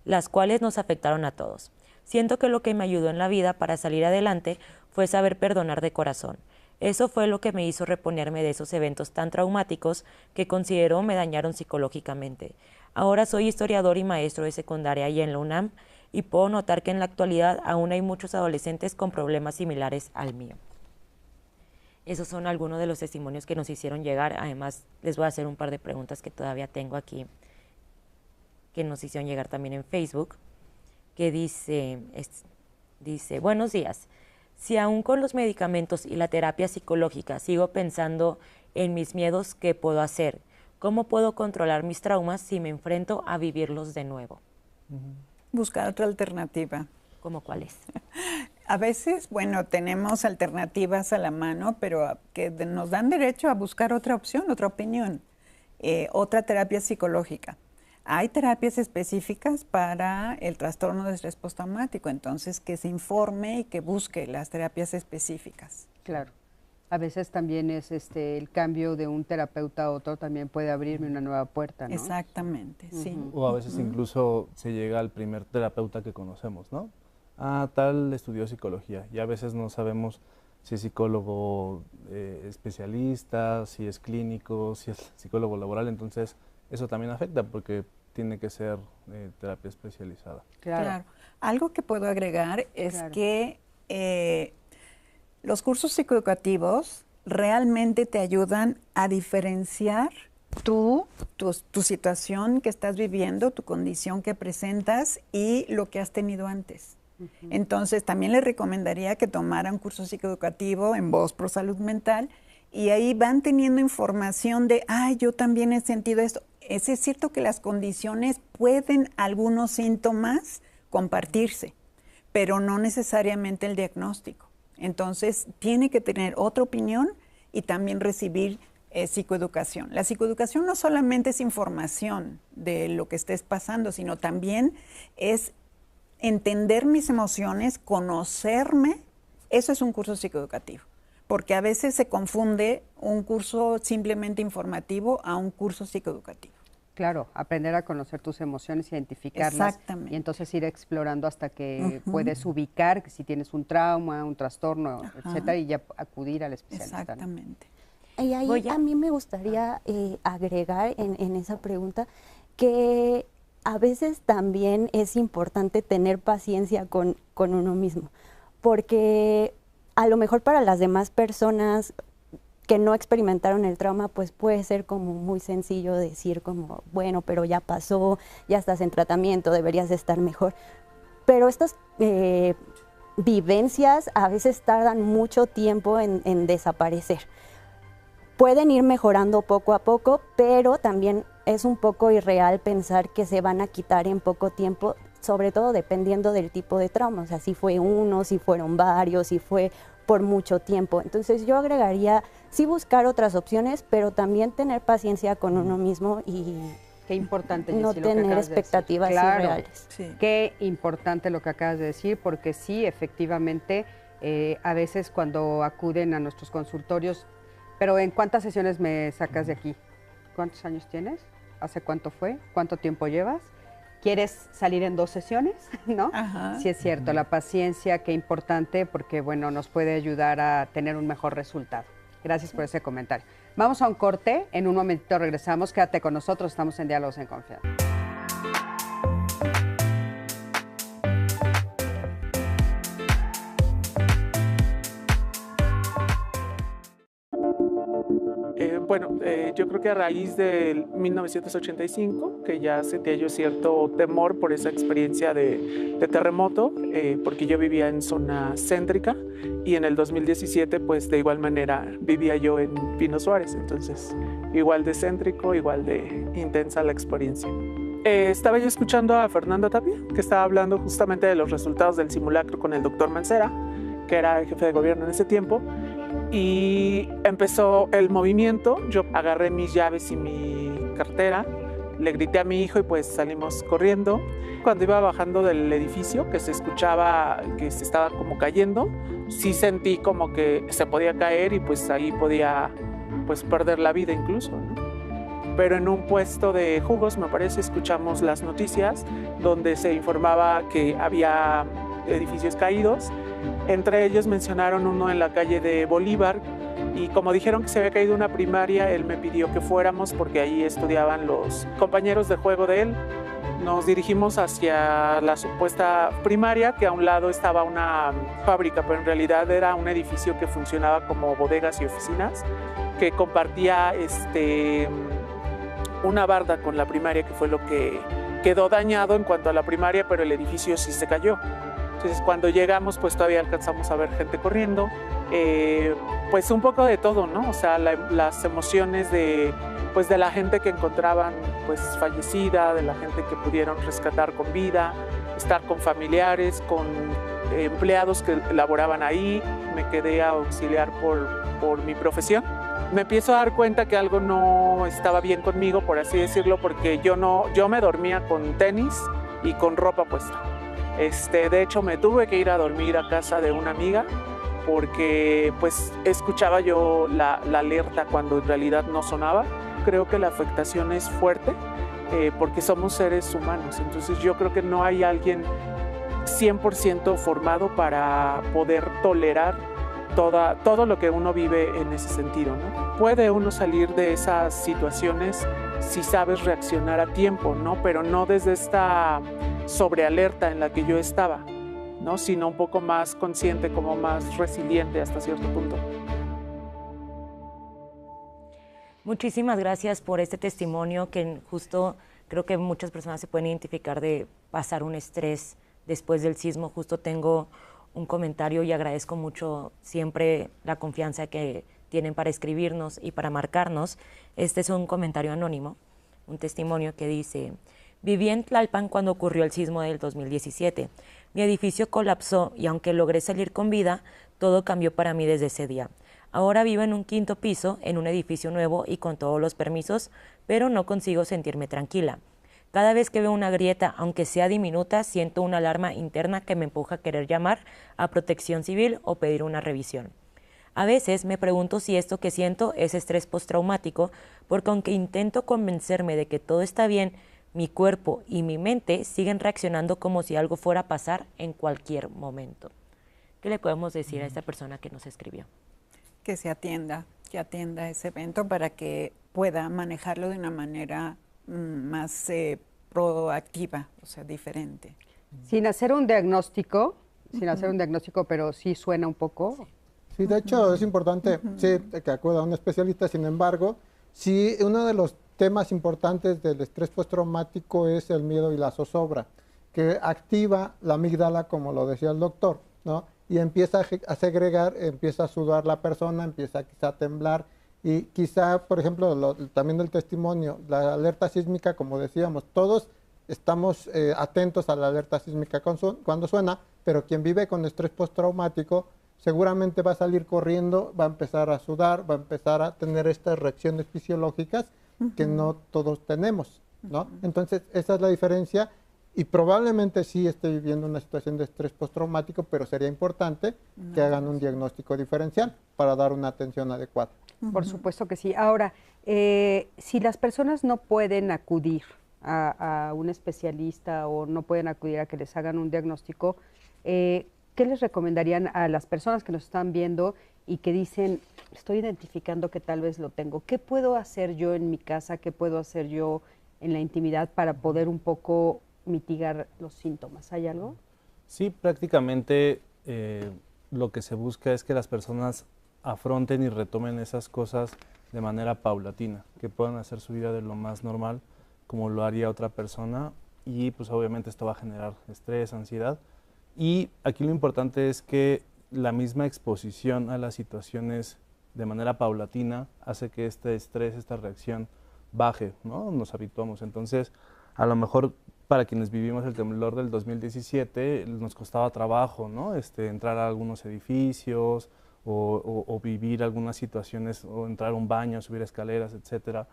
las cuales nos afectaron a todos. Siento que lo que me ayudó en la vida para salir adelante fue saber perdonar de corazón. Eso fue lo que me hizo reponerme de esos eventos tan traumáticos que considero me dañaron psicológicamente. Ahora soy historiador y maestro de secundaria y en la UNAM, y puedo notar que en la actualidad aún hay muchos adolescentes con problemas similares al mío. Esos son algunos de los testimonios que nos hicieron llegar. Además, les voy a hacer un par de preguntas que todavía tengo aquí, que nos hicieron llegar también en Facebook, que dice, buenos días. Si aún con los medicamentos y la terapia psicológica sigo pensando en mis miedos, ¿qué puedo hacer? ¿Cómo puedo controlar mis traumas si me enfrento a vivirlos de nuevo? Buscar otra alternativa. ¿Cómo cuál es? A veces, bueno, tenemos alternativas a la mano, pero que nos dan derecho a buscar otra opción, otra opinión, otra terapia psicológica. Hay terapias específicas para el trastorno de estrés postraumático, entonces que se informe y que busque las terapias específicas. Claro. A veces también es el cambio de un terapeuta a otro, también puede abrirme una nueva puerta, ¿no? Exactamente, sí. O a veces incluso se llega al primer terapeuta que conocemos, ¿no? Ah, tal estudió psicología, y a veces no sabemos si es psicólogo especialista, si es clínico, si es psicólogo laboral, entonces eso también afecta porque tiene que ser terapia especializada. Claro. Algo que puedo agregar es que los cursos psicoeducativos realmente te ayudan a diferenciar tu situación que estás viviendo, tu condición que presentas y lo que has tenido antes. Entonces, también les recomendaría que tomaran un curso psicoeducativo en Voz Pro Salud Mental y ahí van teniendo información de, yo también he sentido esto. Es cierto que las condiciones pueden, algunos síntomas, compartirse, pero no necesariamente el diagnóstico. Entonces, tiene que tener otra opinión y también recibir psicoeducación. La psicoeducación no solamente es información de lo que estés pasando, sino también es entender mis emociones, conocerme. Eso es un curso psicoeducativo, porque a veces se confunde un curso simplemente informativo a un curso psicoeducativo. Claro, aprender a conocer tus emociones, identificarlas. Exactamente. Y entonces ir explorando hasta que puedes ubicar que si tienes un trauma, un trastorno, etcétera, y ya acudir al especialista. Exactamente. ¿No? Y ahí a mí me gustaría agregar en esa pregunta que a veces también es importante tener paciencia con uno mismo, porque a lo mejor para las demás personas que no experimentaron el trauma, pues puede ser como muy sencillo decir como, bueno, pero ya pasó, ya estás en tratamiento, deberías de estar mejor. Pero estas vivencias a veces tardan mucho tiempo en desaparecer. Pueden ir mejorando poco a poco, pero también es un poco irreal pensar que se van a quitar en poco tiempo, sobre todo dependiendo del tipo de trauma. O sea, si fue uno, si fueron varios, si fue por mucho tiempo. Entonces yo agregaría, sí buscar otras opciones, pero también tener paciencia con uno mismo y qué importante, no Jessy, tener expectativas irreales. Sí. Qué importante lo que acabas de decir, porque sí, efectivamente, A veces cuando acuden a nuestros consultorios, pero ¿en cuántas sesiones me sacas de aquí? ¿Cuántos años tienes? ¿Hace cuánto fue? ¿Cuánto tiempo llevas? ¿Quieres salir en 2 sesiones? ¿No? Ajá. Sí es cierto, la paciencia, qué importante, porque bueno, nos puede ayudar a tener un mejor resultado. Gracias por ese comentario. Vamos a un corte, en un momentito regresamos, quédate con nosotros, estamos en Diálogos en Confianza. Yo creo que a raíz del 1985, que ya sentía yo cierto temor por esa experiencia de terremoto, porque yo vivía en zona céntrica y en el 2017, pues de igual manera vivía yo en Pino Suárez, entonces igual de céntrico, igual de intensa la experiencia. Estaba yo escuchando a Fernanda Tapia, que estaba hablando justamente de los resultados del simulacro con el doctor Mancera, que era el jefe de gobierno en ese tiempo, y empezó el movimiento. Yo agarré mis llaves y mi cartera, le grité a mi hijo y pues salimos corriendo. Cuando iba bajando del edificio, que se escuchaba que se estaba como cayendo, sí sentí como que se podía caer y pues ahí podía pues perder la vida incluso, ¿no? Pero en un puesto de jugos, me parece, escuchamos las noticias donde se informaba que había edificios caídos. Entre ellos mencionaron uno en la calle de Bolívar y como dijeron que se había caído una primaria, él me pidió que fuéramos porque ahí estudiaban los compañeros de juego de él. Nos dirigimos hacia la supuesta primaria, que a un lado estaba una fábrica, pero en realidad era un edificio que funcionaba como bodegas y oficinas, que compartía una barda con la primaria, que fue lo que quedó dañado en cuanto a la primaria, pero el edificio sí se cayó. Entonces cuando llegamos pues todavía alcanzamos a ver gente corriendo, pues un poco de todo, ¿no? O sea, las emociones de la gente que encontraban pues fallecida, de la gente que pudieron rescatar con vida, estar con familiares, con empleados que laboraban ahí. Me quedé a auxiliar por mi profesión. Me empiezo a dar cuenta que algo no estaba bien conmigo, por así decirlo, porque yo me dormía con tenis y con ropa puesta. De hecho, me tuve que ir a dormir a casa de una amiga porque pues escuchaba yo la alerta cuando en realidad no sonaba. Creo que la afectación es fuerte porque somos seres humanos. Entonces yo creo que no hay alguien 100% formado para poder tolerar todo lo que uno vive en ese sentido, ¿no? Puede uno salir de esas situaciones si sabes reaccionar a tiempo, ¿no? Pero no desde esta sobrealerta en la que yo estaba, ¿no? Sino un poco más consciente, como más resiliente hasta cierto punto. Muchísimas gracias por este testimonio que justo creo que muchas personas se pueden identificar de pasar un estrés después del sismo. Justo tengo un comentario y agradezco mucho siempre la confianza que tienen para escribirnos y para marcarnos. Este es un comentario anónimo, un testimonio que dice: viví en Tlalpan cuando ocurrió el sismo del 2017. Mi edificio colapsó y aunque logré salir con vida, todo cambió para mí desde ese día. Ahora vivo en un 5º piso, en un edificio nuevo y con todos los permisos, pero no consigo sentirme tranquila. Cada vez que veo una grieta, aunque sea diminuta, siento una alarma interna que me empuja a querer llamar a Protección Civil o pedir una revisión. A veces me pregunto si esto que siento es estrés postraumático, porque aunque intento convencerme de que todo está bien, mi cuerpo y mi mente siguen reaccionando como si algo fuera a pasar en cualquier momento. ¿Qué le podemos decir a esta persona que nos escribió? Que atienda ese evento para que pueda manejarlo de una manera más proactiva, o sea, diferente. Sin hacer un diagnóstico, pero sí suena un poco. Sí, de hecho es importante que acuda a un especialista. Sin embargo, sí, uno de los temas importantes del estrés postraumático es el miedo y la zozobra, que activa la amígdala, como lo decía el doctor, ¿no? Y empieza a segregar, empieza a sudar la persona, empieza quizá a temblar. Y quizá, por ejemplo, también del testimonio, la alerta sísmica, como decíamos, todos estamos atentos a la alerta sísmica cuando suena, pero quien vive con estrés postraumático seguramente va a salir corriendo, va a empezar a sudar, va a empezar a tener estas reacciones fisiológicas que no todos tenemos, ¿no? Entonces, esa es la diferencia. y probablemente sí esté viviendo una situación de estrés postraumático, pero sería importante que hagan un diagnóstico diferencial para dar una atención adecuada. Por supuesto que sí. Ahora, si las personas no pueden acudir a un especialista o no pueden acudir a que les hagan un diagnóstico, ¿qué les recomendarían a las personas que nos están viendo y que dicen, estoy identificando que tal vez lo tengo? ¿Qué puedo hacer yo en mi casa? ¿Qué puedo hacer yo en la intimidad para poder un poco mitigar los síntomas? ¿Hay algo? Sí, prácticamente lo que se busca es que las personas afronten y retomen esas cosas de manera paulatina, que puedan hacer su vida de lo más normal como lo haría otra persona, y pues obviamente esto va a generar estrés, ansiedad, y aquí lo importante es que la misma exposición a las situaciones de manera paulatina hace que este estrés, esta reacción baje, ¿no? Nos habituamos. Entonces, a lo mejor para quienes vivimos el temblor del 2017 nos costaba trabajo, ¿no? Entrar a algunos edificios o vivir algunas situaciones, o entrar a un baño, subir escaleras, etcétera.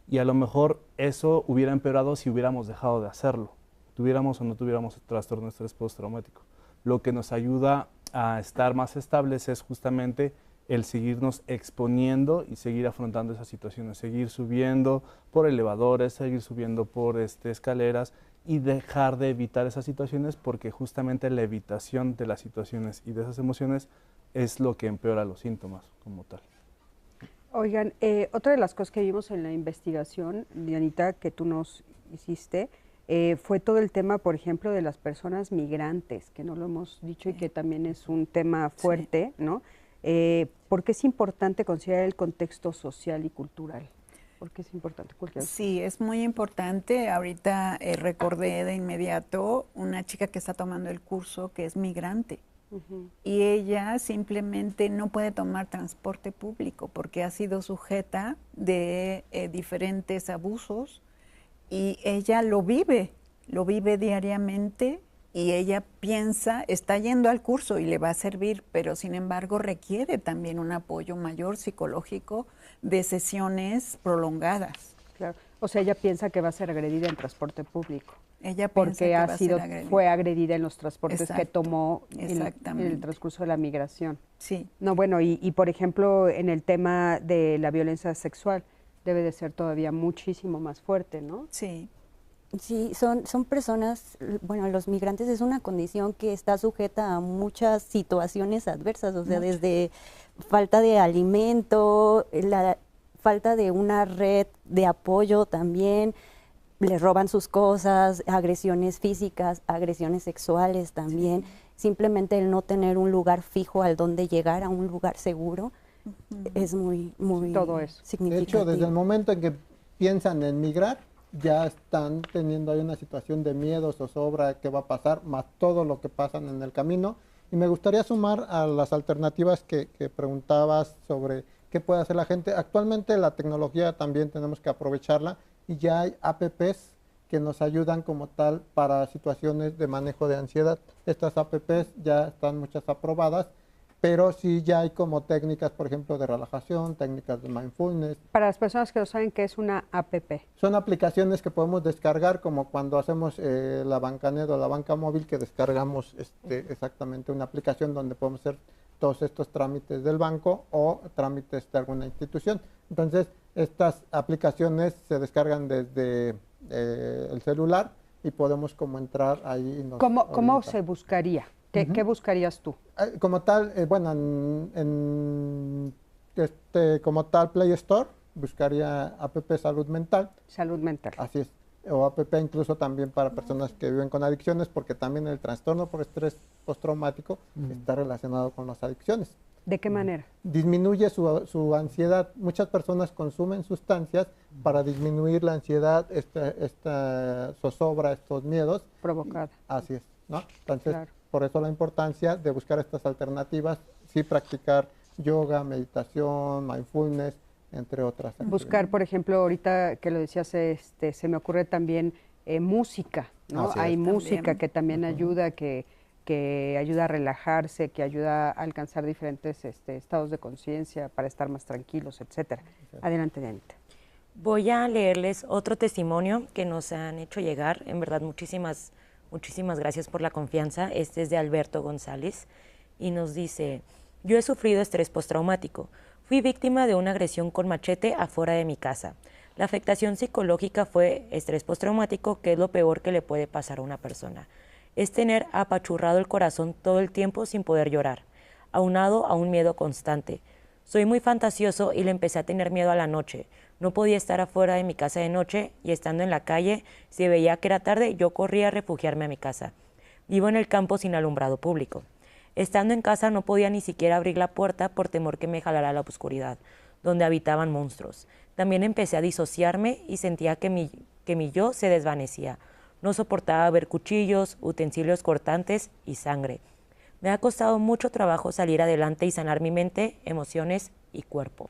Y a lo mejor eso hubiera empeorado si hubiéramos dejado de hacerlo, tuviéramos o no tuviéramos trastorno de estrés postraumático. Lo que nos ayuda a estar más estables es justamente el seguirnos exponiendo y seguir afrontando esas situaciones, seguir subiendo por elevadores, seguir subiendo por escaleras, y dejar de evitar esas situaciones, porque justamente la evitación de las situaciones y de esas emociones es lo que empeora los síntomas como tal. Oigan, otra de las cosas que vimos en la investigación, Dianita, que tú nos hiciste, fue todo el tema, por ejemplo, de las personas migrantes, que no lo hemos dicho y que también es un tema fuerte, ¿no? ¿Por qué es importante considerar el contexto social y cultural? ¿Por qué es importante? Sí, es muy importante. Ahorita recordé de inmediato una chica que está tomando el curso que es migrante. Y ella simplemente no puede tomar transporte público porque ha sido sujeta de diferentes abusos, y ella lo vive diariamente, y ella piensa, está yendo al curso y le va a servir, pero sin embargo requiere también un apoyo mayor psicológico de sesiones prolongadas. Claro. O sea, ella piensa que va a ser agredida en transporte público. Ella porque fue agredida en los transportes que tomó en el transcurso de la migración. Sí. No, bueno, y por ejemplo, en el tema de la violencia sexual, debe de ser todavía muchísimo más fuerte, ¿no? Sí. Sí, son personas, bueno, los migrantes es una condición que está sujeta a muchas situaciones adversas, o sea, desde falta de alimento, la falta de una red de apoyo también, les roban sus cosas, agresiones físicas, agresiones sexuales también, simplemente el no tener un lugar fijo al donde llegar, a un lugar seguro, es muy todo eso significativo. De hecho, desde el momento en que piensan en migrar, ya están teniendo ahí una situación de miedo, zozobra, qué va a pasar, más todo lo que pasan en el camino. Y me gustaría sumar a las alternativas que preguntabas sobre qué puede hacer la gente. Actualmente la tecnología también tenemos que aprovecharla, y ya hay apps que nos ayudan como tal para situaciones de manejo de ansiedad. Estas apps ya están muchas aprobadas, pero sí ya hay como técnicas, por ejemplo, de relajación, técnicas de mindfulness. Para las personas que no saben qué es una app. Son aplicaciones que podemos descargar, como cuando hacemos la Bancanet o la banca móvil, que descargamos exactamente una aplicación donde podemos hacer todos estos trámites del banco o trámites de alguna institución. Entonces, estas aplicaciones se descargan desde el celular y podemos como entrar ahí. Y ¿Cómo se buscaría? ¿Qué buscarías tú? Como tal, bueno, como tal Play Store, buscaría app Salud Mental. Salud Mental. Así es. O app incluso también para personas que viven con adicciones, porque también el trastorno por estrés postraumático está relacionado con las adicciones. ¿De qué manera? Disminuye su ansiedad. Muchas personas consumen sustancias para disminuir la ansiedad, esta zozobra, estos miedos. Provocada. Así es, ¿no? Entonces, por eso la importancia de buscar estas alternativas, sí practicar yoga, meditación, mindfulness, entre otras. Buscar, por ejemplo, ahorita que lo decías, se me ocurre también música, ¿no? Hay música que también ayuda, que ayuda a relajarse, que ayuda a alcanzar diferentes estados de conciencia para estar más tranquilos, etcétera. Adelante, Dianita. Voy a leerles otro testimonio que nos han hecho llegar, en verdad muchísimas Muchísimas gracias por la confianza. Este es de Alberto González y nos dice, yo he sufrido estrés postraumático. Fui víctima de una agresión con machete afuera de mi casa. La afectación psicológica fue estrés postraumático, que es lo peor que le puede pasar a una persona. Es tener apachurrado el corazón todo el tiempo sin poder llorar, aunado a un miedo constante. Soy muy fantasioso y le empecé a tener miedo a la noche. No podía estar afuera de mi casa de noche y estando en la calle, si veía que era tarde, yo corría a refugiarme a mi casa. Vivo en el campo sin alumbrado público. Estando en casa no podía ni siquiera abrir la puerta por temor que me jalara a la oscuridad, donde habitaban monstruos. También empecé a disociarme y sentía que mi yo se desvanecía. No soportaba ver cuchillos, utensilios cortantes y sangre. Me ha costado mucho trabajo salir adelante y sanar mi mente, emociones y cuerpo.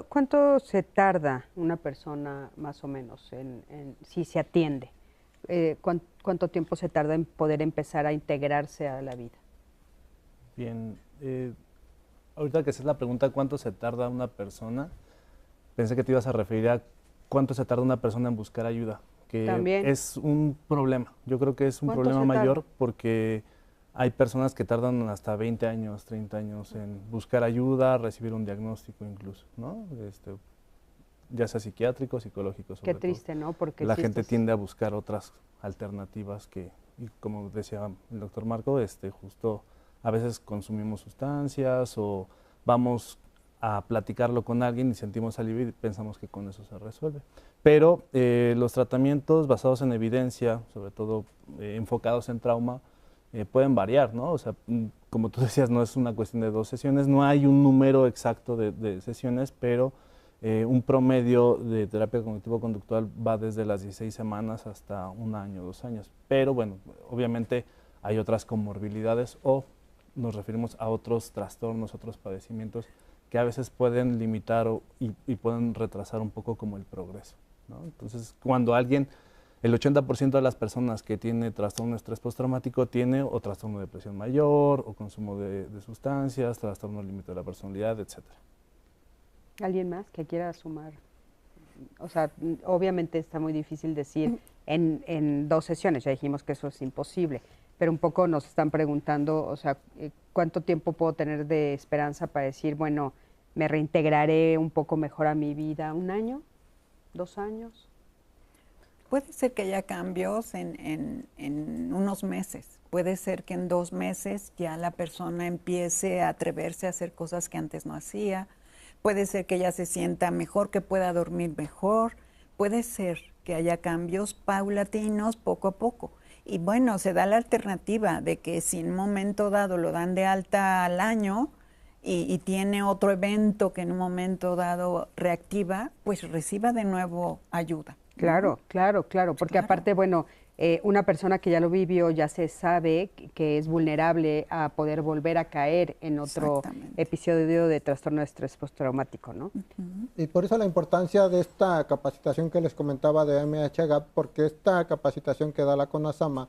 ¿Cuánto se tarda una persona más o menos si se atiende? ¿Cuánto tiempo se tarda en poder empezar a integrarse a la vida? Bien, ahorita que esa es la pregunta, ¿cuánto se tarda una persona? Pensé que te ibas a referir a cuánto se tarda una persona en buscar ayuda, que también es un problema. Yo creo que es un problema mayor porque hay personas que tardan hasta 20 años, 30 años en buscar ayuda, recibir un diagnóstico incluso, ¿no? Ya sea psiquiátrico, psicológico, sobre todo. Qué triste, ¿no? Porque la gente tiende a buscar otras alternativas que, y como decía el doctor Marco, justo a veces consumimos sustancias o vamos a platicarlo con alguien y sentimos alivio y pensamos que con eso se resuelve. Pero los tratamientos basados en evidencia, sobre todo enfocados en trauma, pueden variar, ¿no? O sea, como tú decías, no es una cuestión de 2 sesiones, no hay un número exacto de sesiones, pero un promedio de terapia cognitivo-conductual va desde las 16 semanas hasta 1 año, 2 años. Pero bueno, obviamente hay otras comorbilidades o nos referimos a otros trastornos, otros padecimientos que a veces pueden limitar y pueden retrasar un poco como el progreso, ¿no? Entonces, cuando alguien, el 80% de las personas que tiene trastorno de estrés postraumático tiene o trastorno de depresión mayor, o consumo de sustancias, trastorno límite de la personalidad, etcétera. ¿Alguien más que quiera sumar? O sea, obviamente está muy difícil decir en 2 sesiones, ya dijimos que eso es imposible, pero un poco nos están preguntando, o sea, ¿cuánto tiempo puedo tener de esperanza para decir, bueno, me reintegraré un poco mejor a mi vida? ¿1 año? ¿2 años? Puede ser que haya cambios en unos meses. Puede ser que en 2 meses ya la persona empiece a atreverse a hacer cosas que antes no hacía. Puede ser que ya se sienta mejor, que pueda dormir mejor. Puede ser que haya cambios paulatinos poco a poco. Y bueno, se da la alternativa de que si en un momento dado lo dan de alta al año y tiene otro evento que en un momento dado reactiva, pues reciba de nuevo ayuda. Claro, porque aparte, bueno, una persona que ya lo vivió ya se sabe que es vulnerable a poder volver a caer en otro episodio de trastorno de estrés postraumático, ¿no? Y por eso la importancia de esta capacitación que les comentaba de MHGAP, porque esta capacitación que da la CONASAMA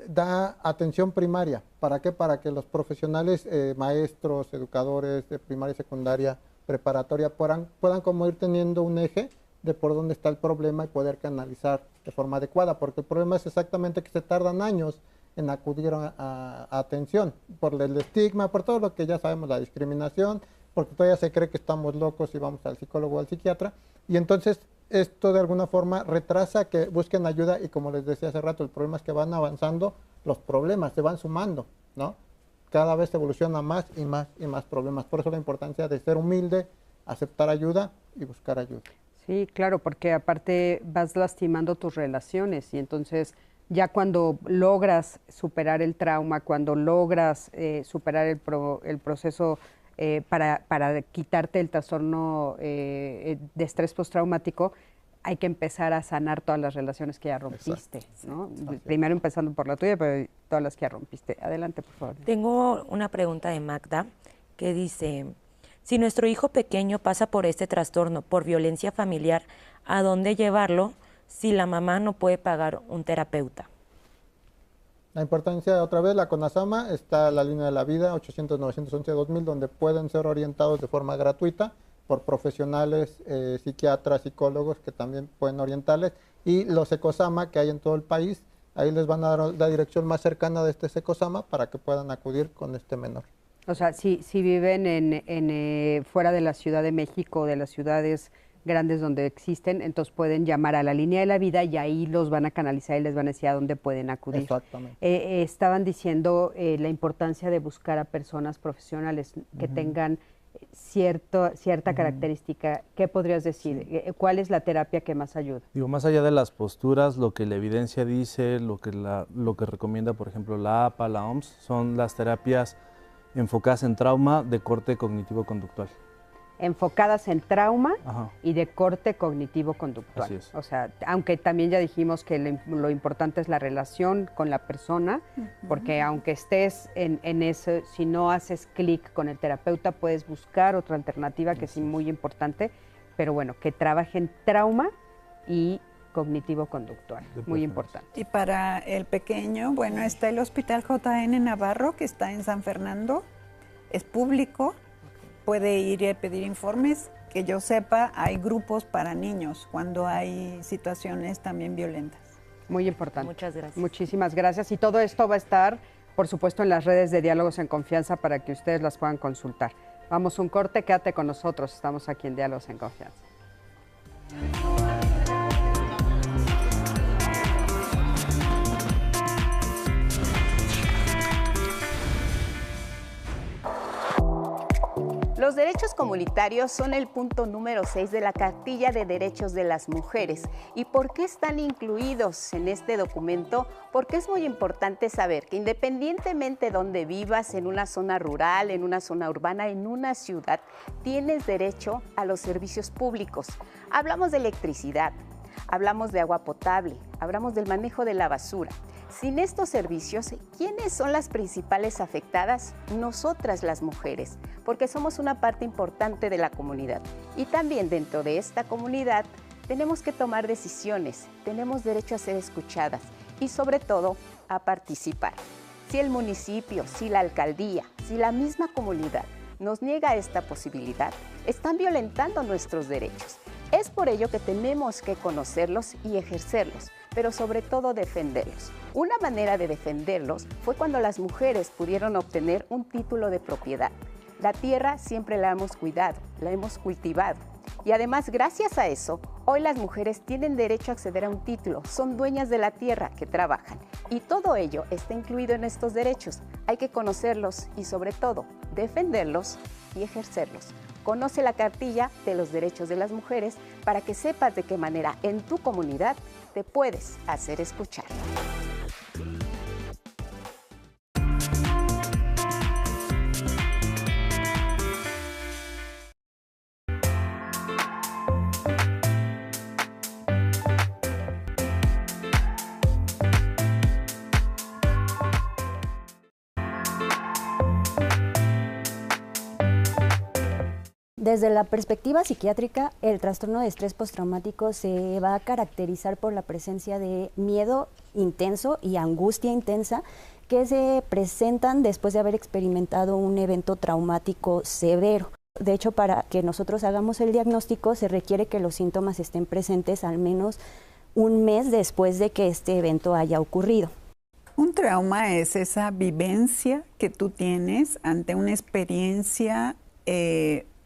da atención primaria. ¿Para qué? Para que los profesionales, maestros, educadores de primaria, secundaria, preparatoria, puedan como ir teniendo un eje de por dónde está el problema y poder canalizar de forma adecuada, porque el problema es exactamente que se tardan años en acudir a atención, por el estigma, por todo lo que ya sabemos, la discriminación, porque todavía se cree que estamos locos y vamos al psicólogo o al psiquiatra, y entonces esto de alguna forma retrasa que busquen ayuda, y como les decía hace rato, el problema es que van avanzando, los problemas se van sumando, ¿no? Cada vez evoluciona más y más y más problemas, por eso la importancia de ser humilde, aceptar ayuda y buscar ayuda. Sí, claro, porque aparte vas lastimando tus relaciones y entonces ya cuando logras superar el trauma, cuando logras superar el proceso para quitarte el trastorno de estrés postraumático, hay que empezar a sanar todas las relaciones que ya rompiste, ¿no? Primero empezando por la tuya, pero todas las que ya rompiste. Adelante, por favor. Tengo una pregunta de Magda que dice: si nuestro hijo pequeño pasa por este trastorno por violencia familiar, ¿a dónde llevarlo si la mamá no puede pagar un terapeuta? La importancia, otra vez, la CONASAMA, está la línea de la vida, 800-911-2000, donde pueden ser orientados de forma gratuita por profesionales, psiquiatras, psicólogos, que también pueden orientarles, y los ECOSAMA que hay en todo el país, ahí les van a dar la dirección más cercana de este Secosama para que puedan acudir con este menor. O sea, si viven fuera de la Ciudad de México, de las ciudades grandes donde existen, entonces pueden llamar a la línea de la vida y ahí los van a canalizar y les van a decir a dónde pueden acudir. Exactamente. Estaban diciendo la importancia de buscar a personas profesionales que tengan cierta característica. ¿Qué podrías decir? Sí. ¿Cuál es la terapia que más ayuda? Digo, más allá de las posturas, lo que la evidencia dice, lo que recomienda, por ejemplo, la APA, la OMS, son las terapias enfocadas en trauma de corte cognitivo-conductual. Enfocadas en trauma Ajá. y de corte cognitivo-conductual. Así es. O sea, aunque también ya dijimos que lo importante es la relación con la persona, porque aunque estés en eso, si no haces clic con el terapeuta, puedes buscar otra alternativa que es muy importante, pero bueno, que trabaje en trauma y cognitivo-conductual, muy importante. Y para el pequeño, bueno, está el Hospital JN Navarro, que está en San Fernando, es público, puede ir y pedir informes. Que yo sepa, hay grupos para niños cuando hay situaciones también violentas. Muy importante. Muchas gracias. Muchísimas gracias. Y todo esto va a estar, por supuesto, en las redes de Diálogos en Confianza para que ustedes las puedan consultar. Vamos a un corte, quédate con nosotros. Estamos aquí en Diálogos en Confianza. Los derechos comunitarios son el punto número 6 de la Cartilla de Derechos de las Mujeres. ¿Y por qué están incluidos en este documento? Porque es muy importante saber que independientemente de donde vivas, en una zona rural, en una zona urbana, en una ciudad, tienes derecho a los servicios públicos. Hablamos de electricidad, hablamos de agua potable, hablamos del manejo de la basura. Sin estos servicios, ¿quiénes son las principales afectadas? Nosotras las mujeres, porque somos una parte importante de la comunidad. Y también dentro de esta comunidad tenemos que tomar decisiones, tenemos derecho a ser escuchadas y sobre todo a participar. Si el municipio, si la alcaldía, si la misma comunidad nos niega esta posibilidad, están violentando nuestros derechos. Es por ello que tenemos que conocerlos y ejercerlos, pero sobre todo defenderlos. Una manera de defenderlos fue cuando las mujeres pudieron obtener un título de propiedad. La tierra siempre la hemos cuidado, la hemos cultivado. Y además, gracias a eso, hoy las mujeres tienen derecho a acceder a un título, son dueñas de la tierra que trabajan. Y todo ello está incluido en estos derechos. Hay que conocerlos y sobre todo, defenderlos y ejercerlos. Conoce la Cartilla de los Derechos de las Mujeres para que sepas de qué manera en tu comunidad te puedes hacer escuchar. Desde la perspectiva psiquiátrica, el trastorno de estrés postraumático se va a caracterizar por la presencia de miedo intenso y angustia intensa que se presentan después de haber experimentado un evento traumático severo. De hecho, para que nosotros hagamos el diagnóstico, se requiere que los síntomas estén presentes al menos un mes después de que este evento haya ocurrido. Un trauma es esa vivencia que tú tienes ante una experiencia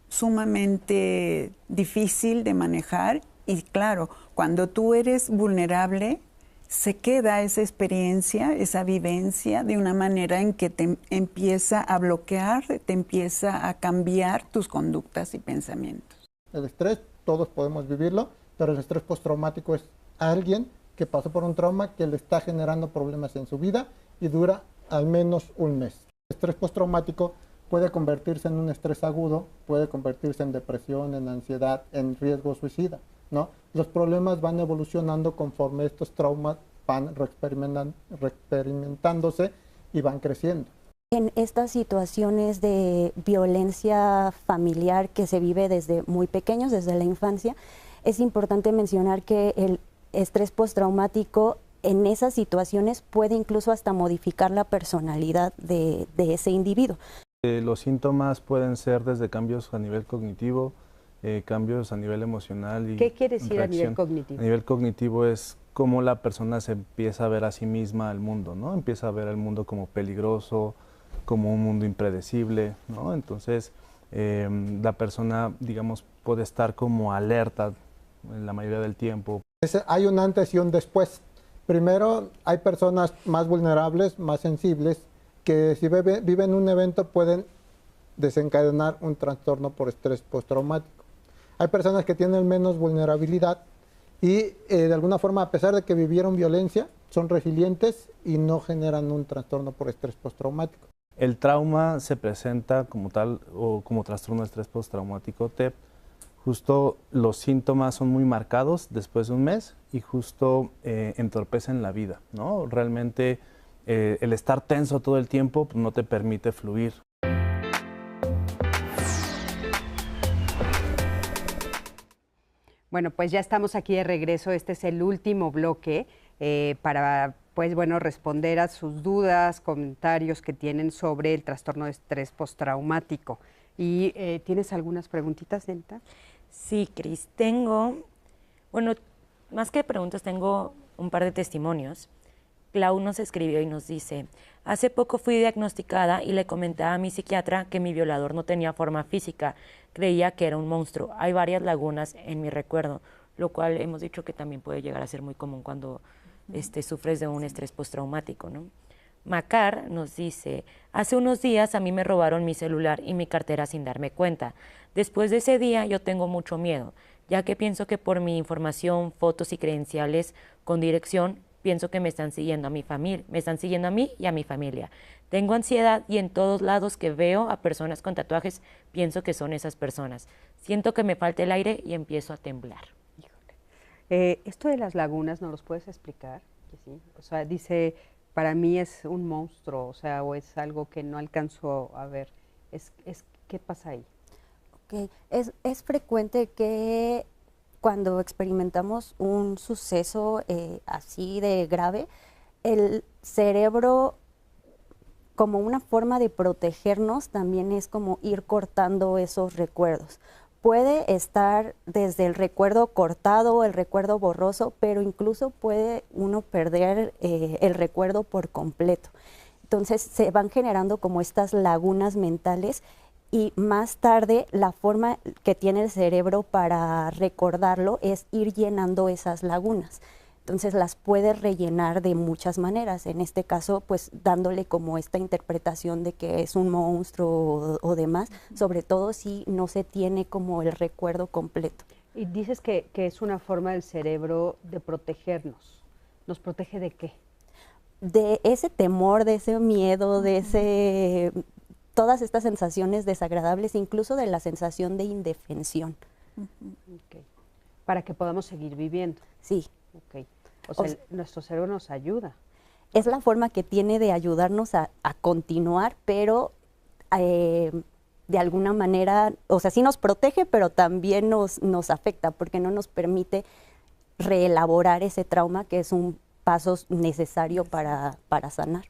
sumamente difícil de manejar y claro, cuando tú eres vulnerable, se queda esa experiencia, esa vivencia de una manera en que te empieza a bloquear, te empieza a cambiar tus conductas y pensamientos. El estrés, todos podemos vivirlo, pero el estrés postraumático es alguien que pasó por un trauma que le está generando problemas en su vida y dura al menos un mes. El estrés postraumático puede convertirse en un estrés agudo, puede convertirse en depresión, en ansiedad, en riesgo suicida, ¿no? Los problemas van evolucionando conforme estos traumas van reexperimentándose y van creciendo. En estas situaciones de violencia familiar que se vive desde muy pequeños, desde la infancia, es importante mencionar que el estrés postraumático en esas situaciones puede incluso hasta modificar la personalidad de ese individuo. Los síntomas pueden ser desde cambios a nivel cognitivo, cambios a nivel emocional. Y ¿qué quiere decir reacción. A nivel cognitivo? A nivel cognitivo es cómo la persona se empieza a ver a sí misma al mundo, ¿no? Empieza a ver al mundo como peligroso, como un mundo impredecible, ¿no? Entonces, la persona, digamos, puede estar como alerta en la mayoría del tiempo. Hay un antes y un después. Primero, hay personas más vulnerables, más sensibles, que si viven un evento pueden desencadenar un trastorno por estrés postraumático. Hay personas que tienen menos vulnerabilidad y de alguna forma, a pesar de que vivieron violencia, son resilientes y no generan un trastorno por estrés postraumático. El trauma se presenta como tal o como trastorno de estrés postraumático TEP. Justo los síntomas son muy marcados después de un mes y justo entorpecen la vida, ¿no? Realmente el estar tenso todo el tiempo no te permite fluir. Bueno, pues ya estamos aquí de regreso. Este es el último bloque para, pues bueno, responder a sus dudas, comentarios que tienen sobre el trastorno de estrés postraumático. ¿Y tienes algunas preguntitas, Nenta? Sí, Cris, tengo, bueno, más que preguntas, tengo un par de testimonios. Clau nos escribió y nos dice, hace poco fui diagnosticada y le comenté a mi psiquiatra que mi violador no tenía forma física, creía que era un monstruo. Hay varias lagunas en mi recuerdo, lo cual hemos dicho que también puede llegar a ser muy común cuando sufres de un estrés postraumático, ¿no? Macar nos dice, hace unos días a mí me robaron mi celular y mi cartera sin darme cuenta. Después de ese día yo tengo mucho miedo, ya que pienso que por mi información, fotos y credenciales con dirección, pienso que me están siguiendo a mi familia, me están siguiendo a mí y a mi familia. Tengo ansiedad y en todos lados que veo a personas con tatuajes, pienso que son esas personas. Siento que me falta el aire y empiezo a temblar. Esto de las lagunas, ¿nos los puedes explicar? ¿Sí? O sea, dice, para mí es un monstruo, o sea, o es algo que no alcanzo a ver. ¿Qué pasa ahí? Okay. Es frecuente que cuando experimentamos un suceso así de grave, el cerebro, como una forma de protegernos, también es como ir cortando esos recuerdos. Puede estar desde el recuerdo cortado, el recuerdo borroso, pero incluso puede uno perder el recuerdo por completo. Entonces se van generando como estas lagunas mentales y más tarde la forma que tiene el cerebro para recordarlo es ir llenando esas lagunas. Entonces las puede rellenar de muchas maneras, en este caso pues dándole como esta interpretación de que es un monstruo o demás, sobre todo si no se tiene como el recuerdo completo. Y dices que es una forma del cerebro de protegernos. ¿Nos protege de qué? De ese temor, de ese miedo, de todas estas sensaciones desagradables, incluso de la sensación de indefensión. Okay. Para que podamos seguir viviendo. Sí. Okay. O sea, nuestro cerebro nos ayuda. Es la forma que tiene de ayudarnos a continuar, pero de alguna manera, o sea, sí nos protege, pero también nos afecta, porque no nos permite reelaborar ese trauma, que es un paso necesario para sanar.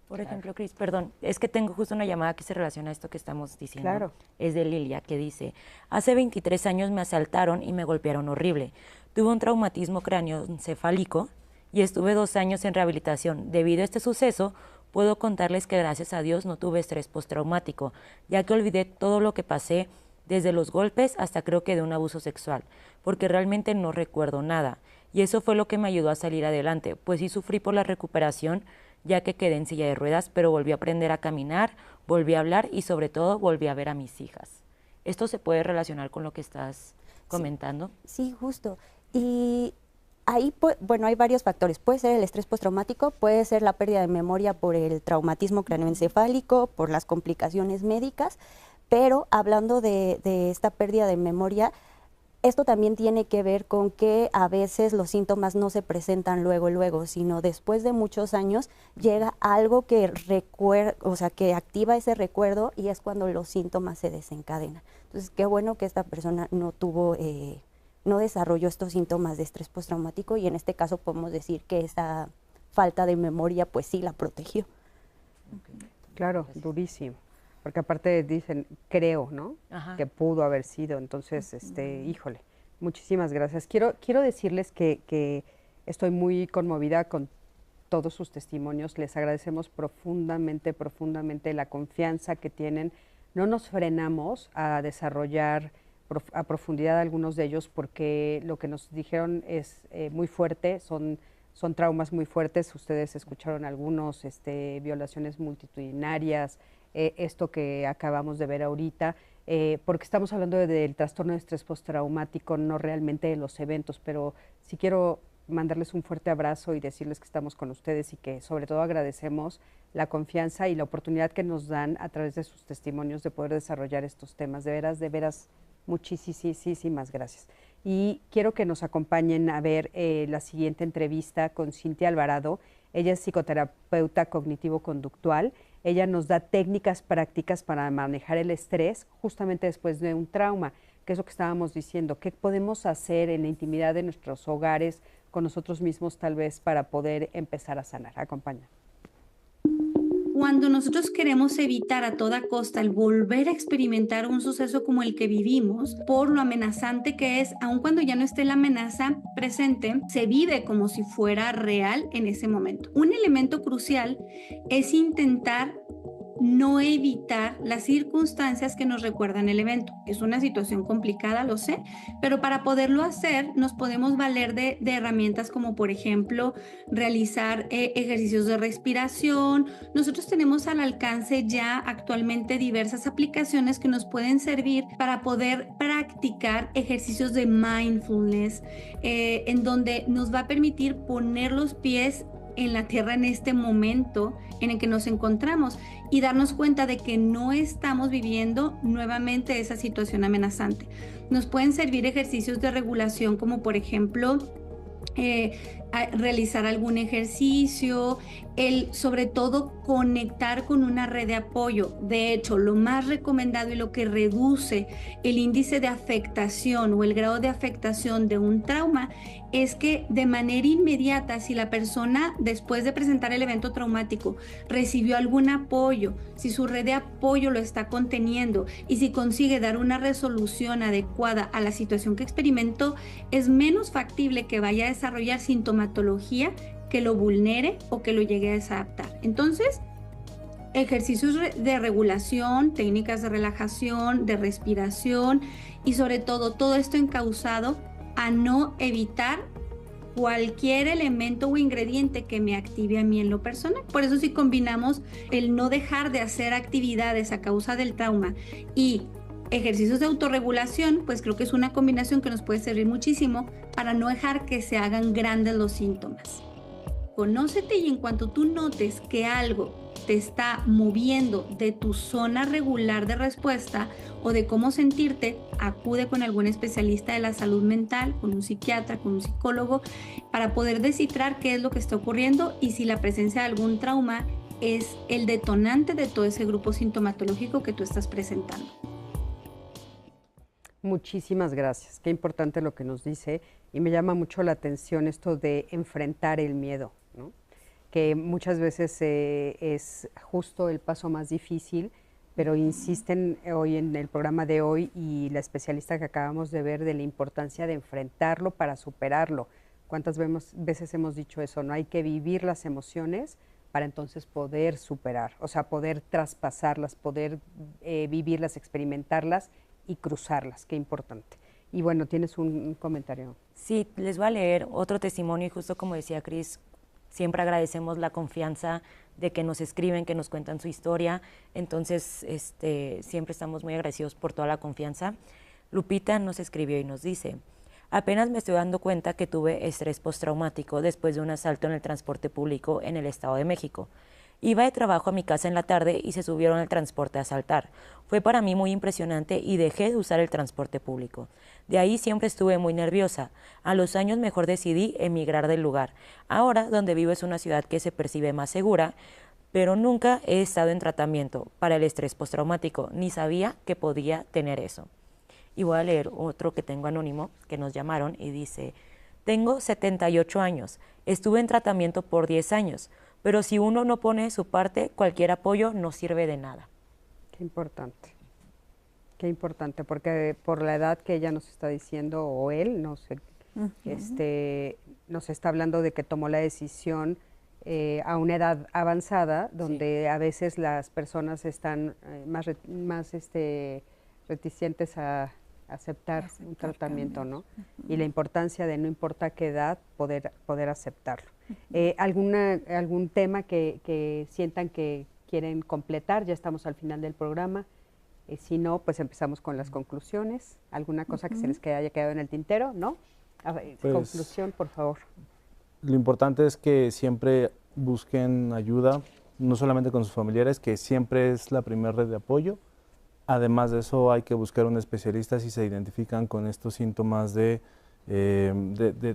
Por ejemplo, Cris, perdón, es que tengo justo una llamada que se relaciona a esto que estamos diciendo. Claro. Es de Lilia, que dice, hace 23 años me asaltaron y me golpearon horrible. Tuve un traumatismo cráneoencefálico y estuve 2 años en rehabilitación. Debido a este suceso, puedo contarles que gracias a Dios no tuve estrés postraumático, ya que olvidé todo lo que pasé, desde los golpes hasta creo que de un abuso sexual, porque realmente no recuerdo nada. Y eso fue lo que me ayudó a salir adelante, pues sí sufrí por la recuperación, ya que quedé en silla de ruedas, pero volví a aprender a caminar, volví a hablar y sobre todo volví a ver a mis hijas. ¿Esto se puede relacionar con lo que estás comentando? Sí, justo. Y ahí, bueno, hay varios factores. Puede ser el estrés postraumático, puede ser la pérdida de memoria por el traumatismo craneoencefálico, por las complicaciones médicas, pero hablando de esta pérdida de memoria, esto también tiene que ver con que a veces los síntomas no se presentan luego, sino después de muchos años llega algo que que activa ese recuerdo y es cuando los síntomas se desencadenan. Entonces, qué bueno que esta persona no desarrolló estos síntomas de estrés postraumático y en este caso podemos decir que esa falta de memoria pues sí la protegió. Claro, durísimo. Porque aparte dicen, creo, ¿no? Ajá. Que pudo haber sido. Entonces, híjole, muchísimas gracias. Quiero decirles que estoy muy conmovida con todos sus testimonios. Les agradecemos profundamente, profundamente la confianza que tienen. No nos frenamos a desarrollar a profundidad algunos de ellos porque lo que nos dijeron es muy fuerte, son traumas muy fuertes. Ustedes escucharon algunos, violaciones multitudinarias, esto que acabamos de ver ahorita, porque estamos hablando del trastorno de estrés postraumático, no realmente de los eventos, pero sí quiero mandarles un fuerte abrazo y decirles que estamos con ustedes y que sobre todo agradecemos la confianza y la oportunidad que nos dan a través de sus testimonios de poder desarrollar estos temas. De veras, muchísimas gracias. Y quiero que nos acompañen a ver la siguiente entrevista con Cintia Alvarado. Ella es psicoterapeuta cognitivo-conductual. Ella nos da técnicas prácticas para manejar el estrés justamente después de un trauma, que es lo que estábamos diciendo. ¿Qué podemos hacer en la intimidad de nuestros hogares, con nosotros mismos tal vez, para poder empezar a sanar? Acompaña. Cuando nosotros queremos evitar a toda costa el volver a experimentar un suceso como el que vivimos, por lo amenazante que es, aun cuando ya no esté la amenaza presente, se vive como si fuera real en ese momento. Un elemento crucial es intentar no evitar las circunstancias que nos recuerdan el evento. Es una situación complicada, lo sé, pero para poderlo hacer nos podemos valer de herramientas como, por ejemplo, realizar ejercicios de respiración. Nosotros tenemos al alcance ya actualmente diversas aplicaciones que nos pueden servir para poder practicar ejercicios de mindfulness, en donde nos va a permitir poner los pies en la tierra en este momento en el que nos encontramos y darnos cuenta de que no estamos viviendo nuevamente esa situación amenazante. Nos pueden servir ejercicios de regulación como, por ejemplo, realizar algún ejercicio, sobre todo conectar con una red de apoyo. De hecho, lo más recomendado y lo que reduce el índice de afectación o el grado de afectación de un trauma es que de manera inmediata, si la persona después de presentar el evento traumático recibió algún apoyo, si su red de apoyo lo está conteniendo y si consigue dar una resolución adecuada a la situación que experimentó, es menos factible que vaya a desarrollar sintomatología que lo vulnere o que lo llegue a desadaptar. Entonces, ejercicios de regulación, técnicas de relajación, de respiración y sobre todo esto encauzado a no evitar cualquier elemento o ingrediente que me active a mí en lo personal. Por eso si combinamos el no dejar de hacer actividades a causa del trauma y ejercicios de autorregulación, pues creo que es una combinación que nos puede servir muchísimo para no dejar que se hagan grandes los síntomas. Conócete y en cuanto tú notes que algo te está moviendo de tu zona regular de respuesta o de cómo sentirte, acude con algún especialista de la salud mental, con un psiquiatra, con un psicólogo, para poder descifrar qué es lo que está ocurriendo y si la presencia de algún trauma es el detonante de todo ese grupo sintomatológico que tú estás presentando. Muchísimas gracias. Qué importante lo que nos dice y me llama mucho la atención esto de enfrentar el miedo, ¿no? Que muchas veces es justo el paso más difícil, pero insisten hoy en el programa de hoy y la especialista que acabamos de ver de la importancia de enfrentarlo para superarlo. ¿Cuántas veces hemos dicho eso? No hay que vivir las emociones para entonces poder superar, o sea, poder traspasarlas, poder vivirlas, experimentarlas y cruzarlas. Qué importante. Y bueno, tienes un comentario. Sí, les voy a leer otro testimonio y justo como decía Cris, siempre agradecemos la confianza de que nos escriben, que nos cuentan su historia, entonces siempre estamos muy agradecidos por toda la confianza. Lupita nos escribió y nos dice: apenas me estoy dando cuenta que tuve estrés postraumático después de un asalto en el transporte público en el Estado de México. Iba de trabajo a mi casa en la tarde y se subieron al transporte a asaltar. Fue para mí muy impresionante y dejé de usar el transporte público. De ahí siempre estuve muy nerviosa. A los años mejor decidí emigrar del lugar. Ahora, donde vivo es una ciudad que se percibe más segura, pero nunca he estado en tratamiento para el estrés postraumático, ni sabía que podía tener eso. Y voy a leer otro que tengo anónimo, que nos llamaron y dice: tengo 78 años, estuve en tratamiento por 10 años, pero si uno no pone su parte, cualquier apoyo no sirve de nada. Qué importante, porque por la edad que ella nos está diciendo, o él, no sé Nos está hablando de que tomó la decisión a una edad avanzada, donde a veces las personas están más reticentes a aceptar un tratamiento, ¿no? Y la importancia de, no importa qué edad, poder aceptarlo. ¿Algún tema que sientan que quieren completar? Ya estamos al final del programa. Si no, pues empezamos con las conclusiones. ¿Alguna cosa que se les haya quedado en el tintero? ¿No? Pues, conclusión, por favor. Lo importante es que siempre busquen ayuda, no solamente con sus familiares, que siempre es la primera red de apoyo. Además de eso, hay que buscar un especialista si se identifican con estos síntomas de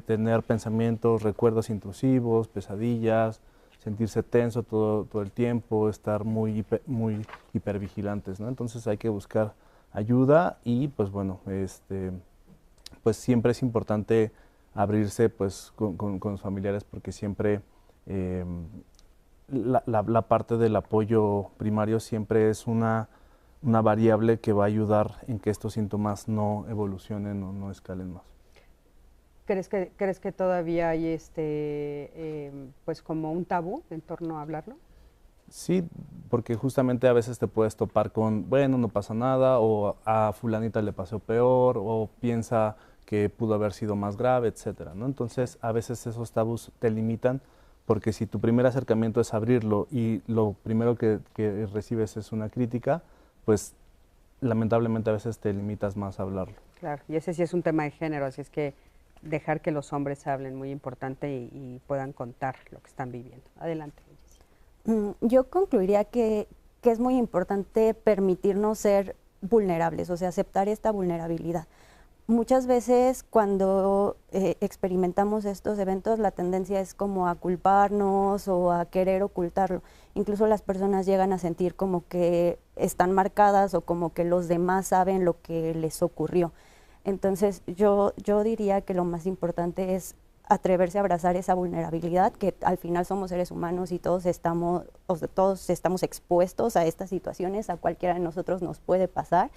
tener pensamientos, recuerdos intrusivos, pesadillas, sentirse tenso todo el tiempo, estar muy hipervigilantes, ¿no? Entonces hay que buscar ayuda y pues bueno, pues siempre es importante abrirse pues con los familiares, porque siempre la parte del apoyo primario siempre es una variable que va a ayudar en que estos síntomas no evolucionen o no escalen más. ¿Crees que todavía hay pues como un tabú en torno a hablarlo? Sí, porque justamente a veces te puedes topar con, bueno, no pasa nada, o a fulanita le pasó peor, o piensa que pudo haber sido más grave, etcétera, ¿no? Entonces, a veces esos tabús te limitan, porque si tu primer acercamiento es abrirlo y lo primero que recibes es una crítica, pues lamentablemente a veces te limitas más a hablarlo. Claro, y ese sí es un tema de género, así es que dejar que los hombres hablen, muy importante, y puedan contar lo que están viviendo. Adelante. Yo concluiría que es muy importante permitirnos ser vulnerables, o sea, aceptar esta vulnerabilidad. Muchas veces cuando experimentamos estos eventos, la tendencia es como a culparnos o a querer ocultarlo. Incluso las personas llegan a sentir como que están marcadas o como que los demás saben lo que les ocurrió. Entonces yo diría que lo más importante es atreverse a abrazar esa vulnerabilidad, que al final somos seres humanos y todos estamos expuestos a estas situaciones, a cualquiera de nosotros nos puede pasar,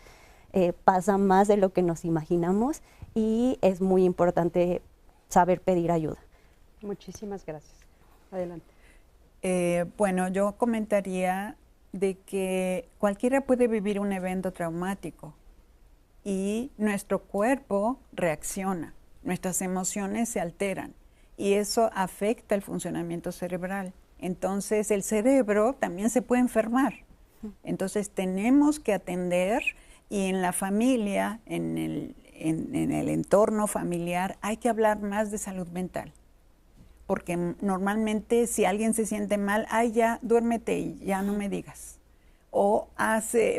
pasa más de lo que nos imaginamos y es muy importante saber pedir ayuda. Muchísimas gracias. Adelante. Bueno, yo comentaría de que cualquiera puede vivir un evento traumático y nuestro cuerpo reacciona. Nuestras emociones se alteran y eso afecta el funcionamiento cerebral. Entonces el cerebro también se puede enfermar. Entonces tenemos que atender, y en la familia, en el entorno familiar, hay que hablar más de salud mental. Porque normalmente si alguien se siente mal, ay, ya, duérmete y ya no me digas. O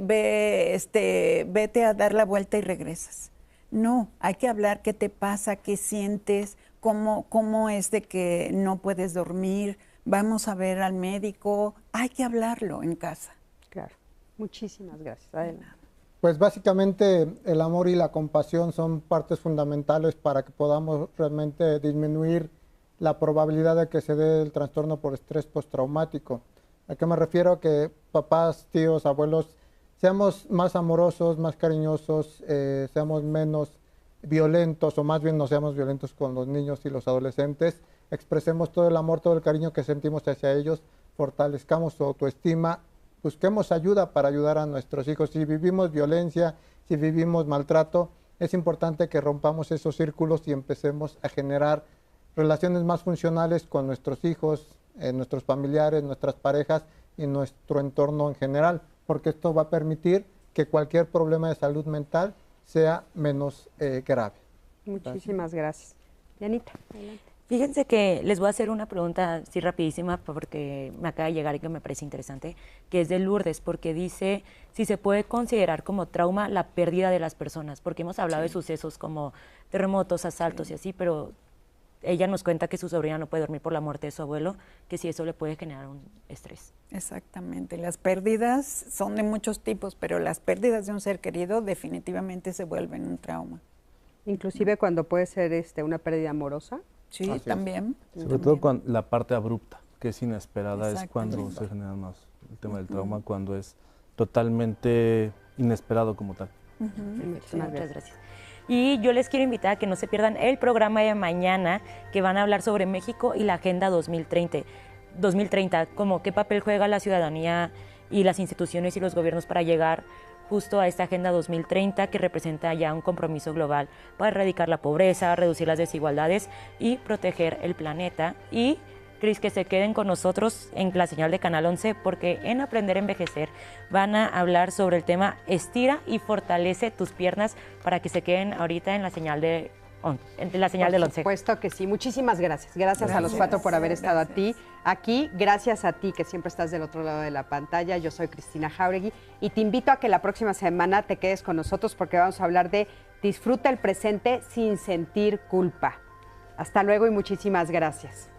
vete a dar la vuelta y regresas. No, hay que hablar qué te pasa, qué sientes, cómo es de que no puedes dormir, vamos a ver al médico, hay que hablarlo en casa. Claro, muchísimas gracias. Adelante. Pues básicamente el amor y la compasión son partes fundamentales para que podamos realmente disminuir la probabilidad de que se dé el trastorno por estrés postraumático. ¿A qué me refiero? Que papás, tíos, abuelos, seamos más amorosos, más cariñosos, seamos menos violentos, o más bien no seamos violentos con los niños y los adolescentes, expresemos todo el amor, todo el cariño que sentimos hacia ellos, fortalezcamos su autoestima, busquemos ayuda para ayudar a nuestros hijos. Si vivimos violencia, si vivimos maltrato, es importante que rompamos esos círculos y empecemos a generar relaciones más funcionales con nuestros hijos, nuestros familiares, nuestras parejas y nuestro entorno en general, porque esto va a permitir que cualquier problema de salud mental sea menos grave. Muchísimas gracias. Yanita, adelante. Fíjense que les voy a hacer una pregunta así rapidísima porque me acaba de llegar y que me parece interesante, que es de Lourdes, porque dice si se puede considerar como trauma la pérdida de las personas, porque hemos hablado de sucesos como terremotos, asaltos y así, pero ella nos cuenta que su sobrina no puede dormir por la muerte de su abuelo, que si eso le puede generar un estrés. Exactamente, las pérdidas son de muchos tipos, pero las pérdidas de un ser querido definitivamente se vuelven un trauma. Inclusive cuando puede ser una pérdida amorosa. Sí, también. Sobre todo cuando la parte abrupta, que es inesperada, es cuando se genera más el tema del trauma, cuando es totalmente inesperado como tal. Muchas gracias. Y yo les quiero invitar a que no se pierdan el programa de mañana, que van a hablar sobre México y la Agenda 2030, como qué papel juega la ciudadanía y las instituciones y los gobiernos para llegar justo a esta Agenda 2030, que representa ya un compromiso global para erradicar la pobreza, reducir las desigualdades y proteger el planeta. Y Cris, que se queden con nosotros en la señal de Canal 11, porque en Aprender a Envejecer van a hablar sobre el tema Estira y fortalece tus piernas, para que se queden ahorita en la señal del 11. Por supuesto que sí. Muchísimas gracias. Gracias a los cuatro por haber estado aquí. Gracias a ti, que siempre estás del otro lado de la pantalla. Yo soy Cristina Jáuregui y te invito a que la próxima semana te quedes con nosotros, porque vamos a hablar de disfruta el presente sin sentir culpa. Hasta luego y muchísimas gracias.